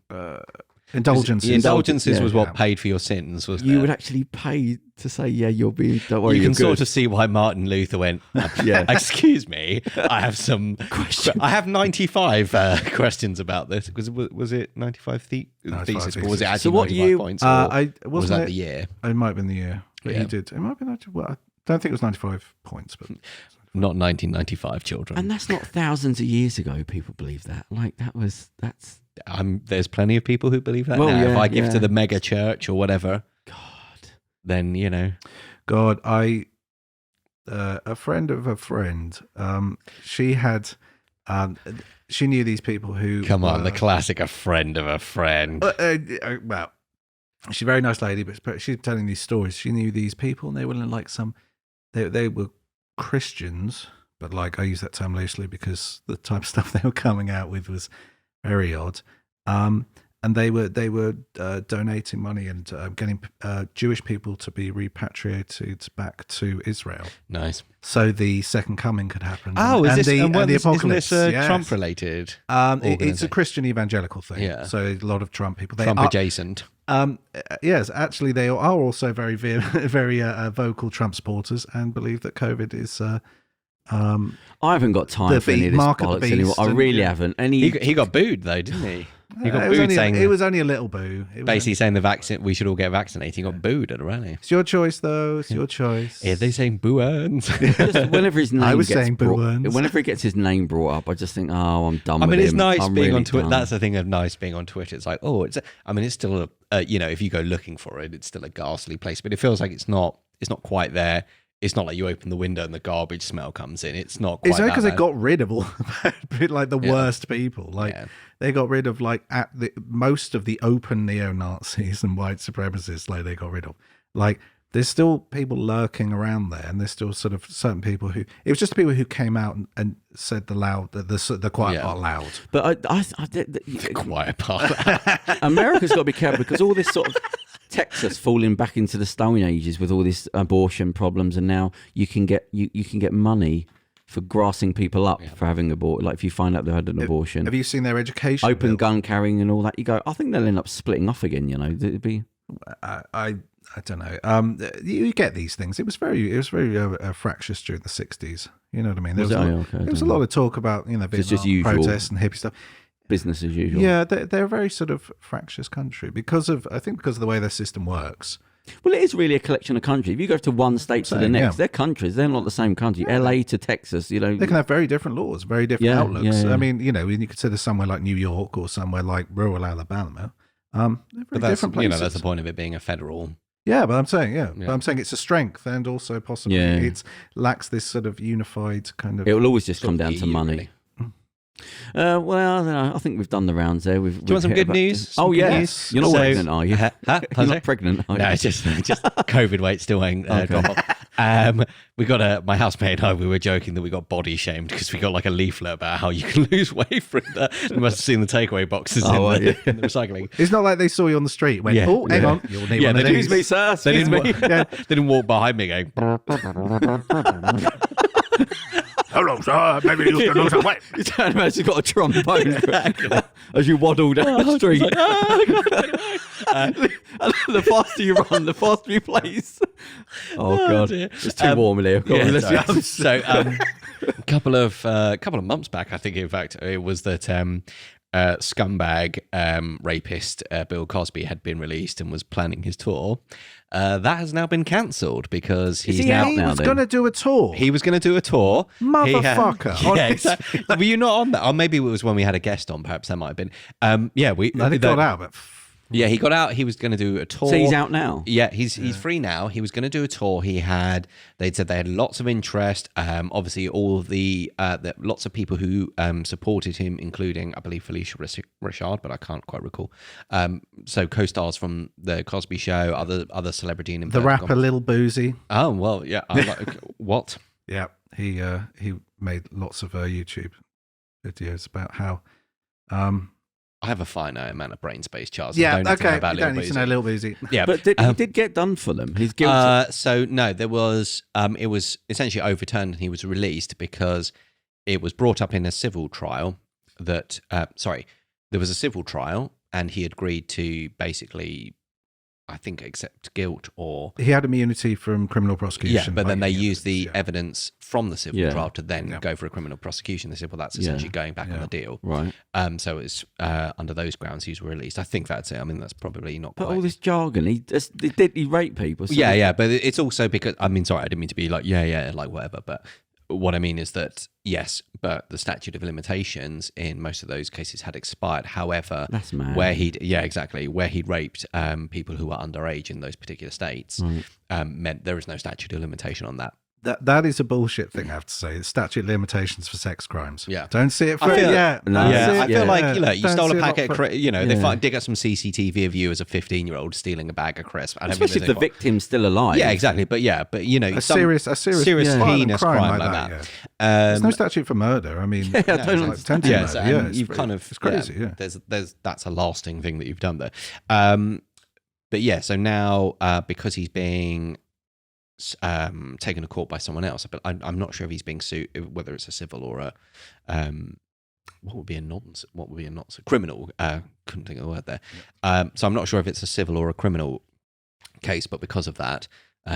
called? Indulgences. Indulgences was what paid for your sins, wasn't it? You would actually pay to say, yeah, you're being. Don't worry, you can you're sort good. of see why Martin Luther went. Yeah. Excuse me, I have some questions. I have 95 questions about this. Was it 95 thesis, or was it actually 95 points? Was that the year? It might have been the year. But Yeah. he did. It might have been. Well, I don't think it was 95 points, but Not 1995, children. And that's not thousands of years ago. People believe that. Like that's. There's plenty of people who believe that Well, now. yeah, If I give yeah. to the mega church or whatever, then God, a friend of a friend. She had. She knew these people who. Come on, the classic, a friend of a friend. Well, she's a very nice lady, but she's telling these stories. She knew these people, and they were like they were Christians, but like I use that term loosely because the type of stuff they were coming out with was very odd. and they were donating money and getting Jewish people to be repatriated back to Israel, Nice. so the second coming could happen. Oh, and is this the isn't apocalypse? this Yes. Trump related? It's a Christian evangelical thing. Yeah. So a lot of Trump people. They Trump are, adjacent. yes, actually, they are also very very vocal Trump supporters and believe that COVID is. I haven't got time for any of this mark of the bollocks beast anymore. I and- really haven't. He got booed though, didn't he? He got booed saying it was only a little boo. basically saying the vaccine we should all get vaccinated. He got booed at a rally. It's your choice, though. It's your choice. Yeah, they saying booans. Just whenever his name I was gets saying brought, boo-earns. whenever he gets his name brought up, I just think, oh, I'm done I with mean, it's him. nice I'm being really on Twitter. done. That's the thing of nice being on Twitter. It's like, oh, I mean, it's still you know, if you go looking for it, it's still a ghastly place. But it feels like it's not quite there. It's not like you open the window and the garbage smell comes in. It's not quite. It's only that because they bad. got rid of all like the worst people. Like Yeah. they got rid of like most of the open neo-Nazis and white supremacists. Like they got rid of. Like there's still people lurking around there, and there's still sort of certain people who. It was just people who came out and said the quiet part loud. But The quiet part. America's got to be careful because all this sort of Texas falling back into the Stone Ages with all these abortion problems, and now you can get money for grassing people up for having abortion. Like if you find out they had an abortion, Have you seen their education? open bill? gun carrying and all that, you go, I think they'll end up splitting off again. You know, it'd be. I don't know. You get these things. It was very fractious during the 60s. You know what I mean? There Was was, it? a, Oh, lot, okay, I there was a don't lot know. of talk about It's just Vietnam usual. protests and hippie stuff. Business as usual. Yeah, they're a very sort of fractious country because of the way their system works. Well, it is really a collection of countries. If you go to one state to the Saying, next, yeah. they're countries. They're not the same country. LA to Texas, you know. They can have very different laws, very different Yeah, outlooks. yeah. I mean, you know, when you consider somewhere like New York or somewhere like rural Alabama, they're very But that's different you places. know that's the point of it being a federal. Yeah, but I'm saying, but I'm saying it's a strength and also possibly Yeah. it lacks this sort of unified kind of. It will always just Sort come of down to EU, money. really. Well, I don't know. I think we've done the rounds there. We've Do you want some hit good about- news? Some Oh good yeah, news? you're not So- pregnant, are you? Huh? You're Pardon? not pregnant, are you? No, it's just COVID weight still ain't drop off. We got my housemate and I. We were joking that we got body shamed because we got like a leaflet about how you can lose weight from the. You must have seen the takeaway boxes in the recycling. It's not like they saw you on the street. Went, Yeah. oh, hang Yeah. on, you'll need Yeah, one they of didn't- these. Excuse me, sir. They Excuse didn't, me. they didn't walk behind me going. Hello, sir. Maybe you can lose some weight. You turn around, she's got a trombone as you waddle down the street. And the faster you run, the faster you place. Oh god, dear. it's too warm in here. Go on, Yeah, let's sorry. go. So a couple of months back, I think in fact it was that scumbag rapist Bill Cosby had been released and was planning his tour. That has now been cancelled because he's he now. out He now, was then? going to do a tour. He was going to do a tour. Motherfucker. Yeah, Honestly. exactly. Were you not on that? Or maybe it was when we had a guest on. Perhaps that might have been. Yeah, we. I think got out, but Yeah, he got out. He was going to do a tour. So he's out now. Yeah, he's free now. He was going to do a tour. They'd said they had lots of interest. Obviously, all of the lots of people who supported him, including I believe Felicia Richard, but I can't quite recall. So co-stars from the Cosby Show, other celebrity and the rapper Lil Boozy. Oh well, yeah. I like, what? Yeah, he made lots of YouTube videos about how. I have a finite amount of brain space, Charles. Yeah, I don't need to know okay. about You don't Lil need to know Boozy. Lil Boozy. Yeah, But he did get done for them. He's guilty. So no, there was it was essentially overturned and he was released because it was brought up in a civil trial that there was a civil trial and he agreed to basically I think accept guilt or He had immunity from criminal prosecution. yeah, but then they like, used the yeah. evidence from the civil Yeah. trial to then Yeah. go for a criminal prosecution. They said, well, that's Yeah. essentially going back on Yeah. the deal. Right. So it's under those grounds he was released. I think that's it. I mean, that's probably not But quite. all this jargon, he raped people. So Yeah, but it's also because I mean, sorry, I didn't mean to be like, yeah, like whatever. But what I mean is that yes, but the statute of limitations in most of those cases had expired. However, That's mad. where he'd raped people who were underage in those particular states meant there is no statute of limitation on that That is a bullshit thing, I have to say. It's statute of limitations for sex crimes. Yeah. Don't see it for I feel- yeah. No. don't Yeah, see I it- feel like you don't stole see a it packet. for- They Yeah. dig up some CCTV of you as a 15-year-old stealing a bag of crisps. I don't think Especially if there's the victim's still alive. Yeah, exactly. But a serious violent heinous crime like that. Yeah. Um, There's no statute for murder. I mean, I don't it's understand. attempted yes, murder. and Yeah, it's you've pretty- kind of it's crazy. Yeah. There's that's a lasting thing that you've done there. But yeah, so now because he's being taken to court by someone else, but I'm not sure if he's being sued, whether it's a civil or a what would be a criminal. Couldn't think of the word there. So I'm not sure if it's a civil or a criminal case, but because of that,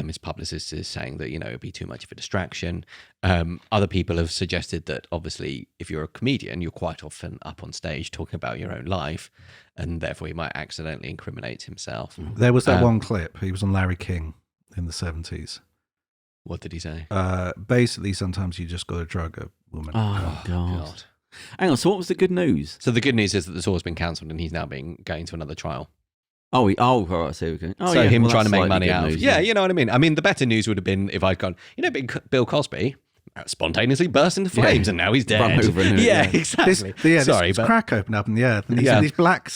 his publicist is saying that it'd be too much of a distraction. Other people have suggested that obviously if you're a comedian, you're quite often up on stage talking about your own life, and therefore he might accidentally incriminate himself. There was that one clip. He was on Larry King in the 70s. What did he say? Basically, sometimes you just got to drug a woman. Oh, God. Hang on. So what was the good news? So the good news is that the tour's been cancelled and he's now going to another trial. Oh, all right. I see. Okay. Oh, So yeah, him well, trying to that's make slightly money good out of news, yeah, you know what I mean? I mean, the better news would have been if I'd gone, Bill Cosby spontaneously burst into flames and now he's dead. Run over and yeah, This, exactly. Sorry, this but crack opened up in the earth, and these black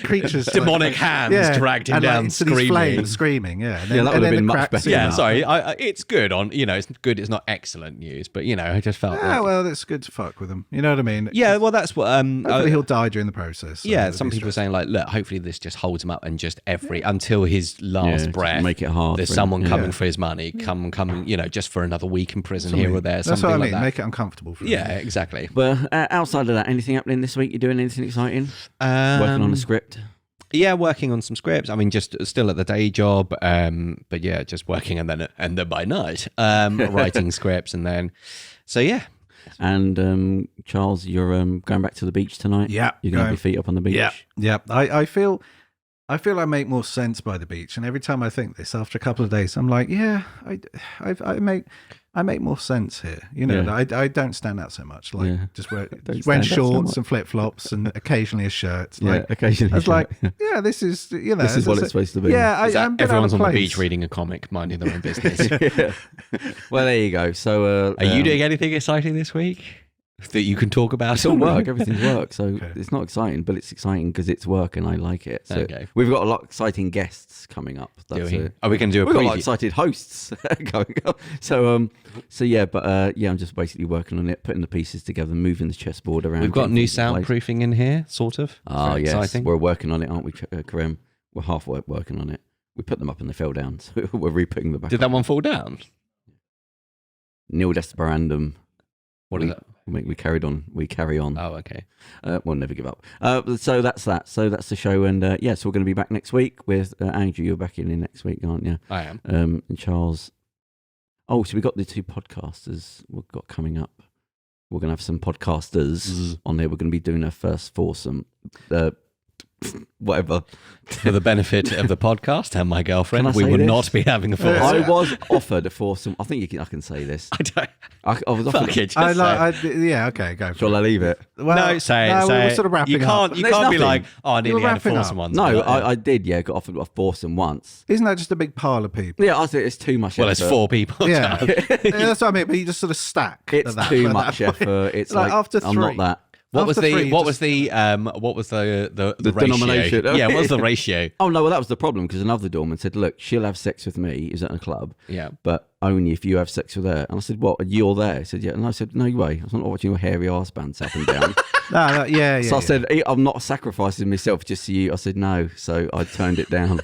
creatures, demonic hands dragged him and down into these screaming. flames, screaming. Yeah, and Yeah, that would have been much better. Yeah, Yeah, sorry. It's good on, it's good. It's not excellent news, but I just felt. Yeah, like, well, it's good to fuck with him. You know what I mean? yeah, well, that's what. Hopefully he'll die during the process. so yeah, that'll some be people are stressful. saying like, look, hopefully this just holds him up and just until his last Yeah, breath. make it hard There's for him. someone Yeah. coming for his money, coming, just for another week in prison Something- here or there, That's something what I like mean. that. Make it uncomfortable for him. Yeah, exactly. But outside of that, anything happening this week? You doing anything exciting? Working on a script? Yeah, working on some scripts. I mean, just still at the day job, but yeah, just working and then by night, writing scripts, and then so yeah. And Charles, you're going back to the beach tonight? Yeah, You're going to have going- your feet up on the beach? Yeah. I feel I make more sense by the beach, and every time I think this, after a couple of days, I'm like, yeah, I make more sense here. Yeah. I don't stand out so much. Like Yeah. just wear Don't wearing stand out so shorts much. and flip flops, and occasionally a shirt. Yeah, Like occasionally. I was like, yeah, this is this is what it's supposed to be. Yeah, I'm Everyone's on the place. beach reading a comic, minding their own business. Yeah. Well, there you go. So, Are you doing anything exciting this week that you can talk about? It's all work. Everything's work. So Okay. it's not exciting, but it's exciting because it's work and I like it. So Okay. we've got a lot of exciting guests coming up. That's it. Are we going to do a We've got a lot of preview? excited hosts going up. So yeah, but yeah, I'm just basically working on it, putting the pieces together, moving the chessboard around. We've got getting new things in place. soundproofing in here, sort of. Ah, Very yes, exciting. we're working on it, aren't we, Kerem? We're half working on it. We put them up and they fell down, so we're re-putting them back. Did that one fall down? Nil desperandum. What is that? We carried on. We carry on. Oh, okay. We'll never give up. So that's that. So that's the show. And yeah, so we're going to be back next week with Andrew. You're back in next week, aren't you? I am. And Charles. Oh, so we got the two podcasters we've got coming up. We're going to have some podcasters on there. We're going to be doing our first foursome. Whatever. For the benefit of the podcast and my girlfriend, Can I we say will this? not be having a full. I was offered a foursome. I think I can say this. I don't. I was offered. Fuck it. Just I say like. Yeah. Okay. Go. For Shall I it. leave it? Well, no, say it. no, say we're it. sort of wrapping You can't. up. You There's can't be nothing. like, oh, I nearly You're had a wrapping up. foursome once. No, but, I did. Yeah, got offered a foursome once. Isn't that just a big pile of people? Yeah, I think it's too much. well, effort. it's 4 people. Yeah. Tom. Yeah, that's what I mean. But you just sort of stack. It's that too at much that point. effort. It's Like, like after I'm not three. that. What was After the three, what just- was the ratio? denomination. Yeah, what was the ratio? Oh no, well that was the problem because another doorman said, "Look, she'll have sex with me. Is at a club, Yeah. but only if you have sex with her." And I said, "What? You're there?" He said, "Yeah." And I said, "No way. I'm not watching your hairy arse bands up and down." No, yeah. So I said, "I'm not sacrificing myself just to you." I said, "No." So I turned it down.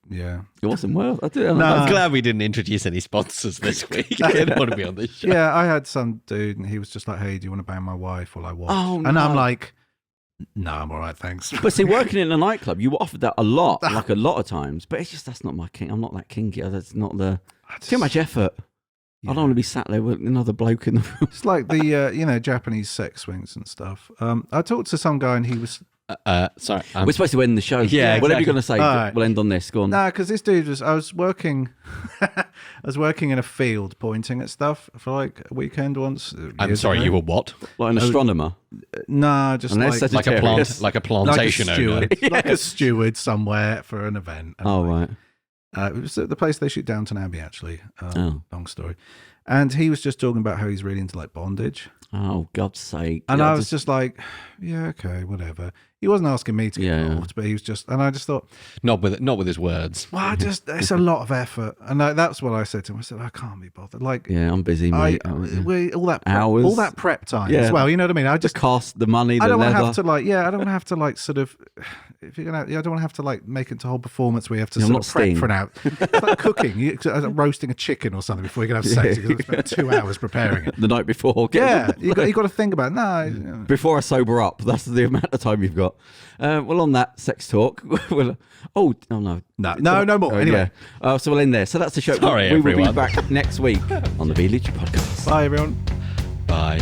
Yeah. It wasn't well. I did. No. I'm glad we didn't introduce any sponsors this week. I didn't want to be on this show. Yeah, I had some dude, and he was just like, "Hey, do you want to bang my wife while I watch?" Oh, and I'm no. like, "No, I'm all right, thanks." But see, working in a nightclub, you were offered that a lot, like a lot of times. But it's just that's not my king. I'm not that kinky. That's not the too much effort. I don't want to be sat there with another bloke in the room. It's like the Japanese sex swings and stuff. I talked to some guy, and he was Sorry. We're supposed to end the show. Yeah, Whatever exactly. you're going to say, All right. we'll end on this. Go on. nah, because this dude was. I was working. I was working in a field, pointing at stuff for like a weekend once. I'm years sorry. ago. You were what? Like an astronomer. Nah, just Unless like that's Like a Sagittarius. plantation owner. steward, like a steward somewhere for an event. And Oh, like, right. It was at the place they shoot Downton Abbey, actually. Oh. Long story. And he was just talking about how he's really into like bondage. Oh, God's sake. And Yeah, I was just like, yeah, okay, whatever. He wasn't asking me to get involved, but he was just, and I just thought, Not with his words. well, it's a lot of effort. And that's what I said to him. I said, I can't be bothered. Like, Yeah, I'm busy, mate. all that prep, Hours. all that prep time Yeah. as well. You know what I mean? I The just, cost, the money, the I don't want leather. to have to like, I don't want to have to like sort of, if you're gonna, I don't want to have to like make it to a whole performance where you have to Yeah, sort not of prep Sting. for an hour. It's like cooking, roasting a chicken or something before you can have sex. You got to spend 2 hours preparing it. The night before. Yeah, you got to think about it. No, Before I sober up. That's the amount of time you've got. Well, on that sex talk. no. no more. Anyway, So we'll end there. So that's the show. Sorry, we will be everyone. back next week on the Village Podcast. bye everyone. Bye.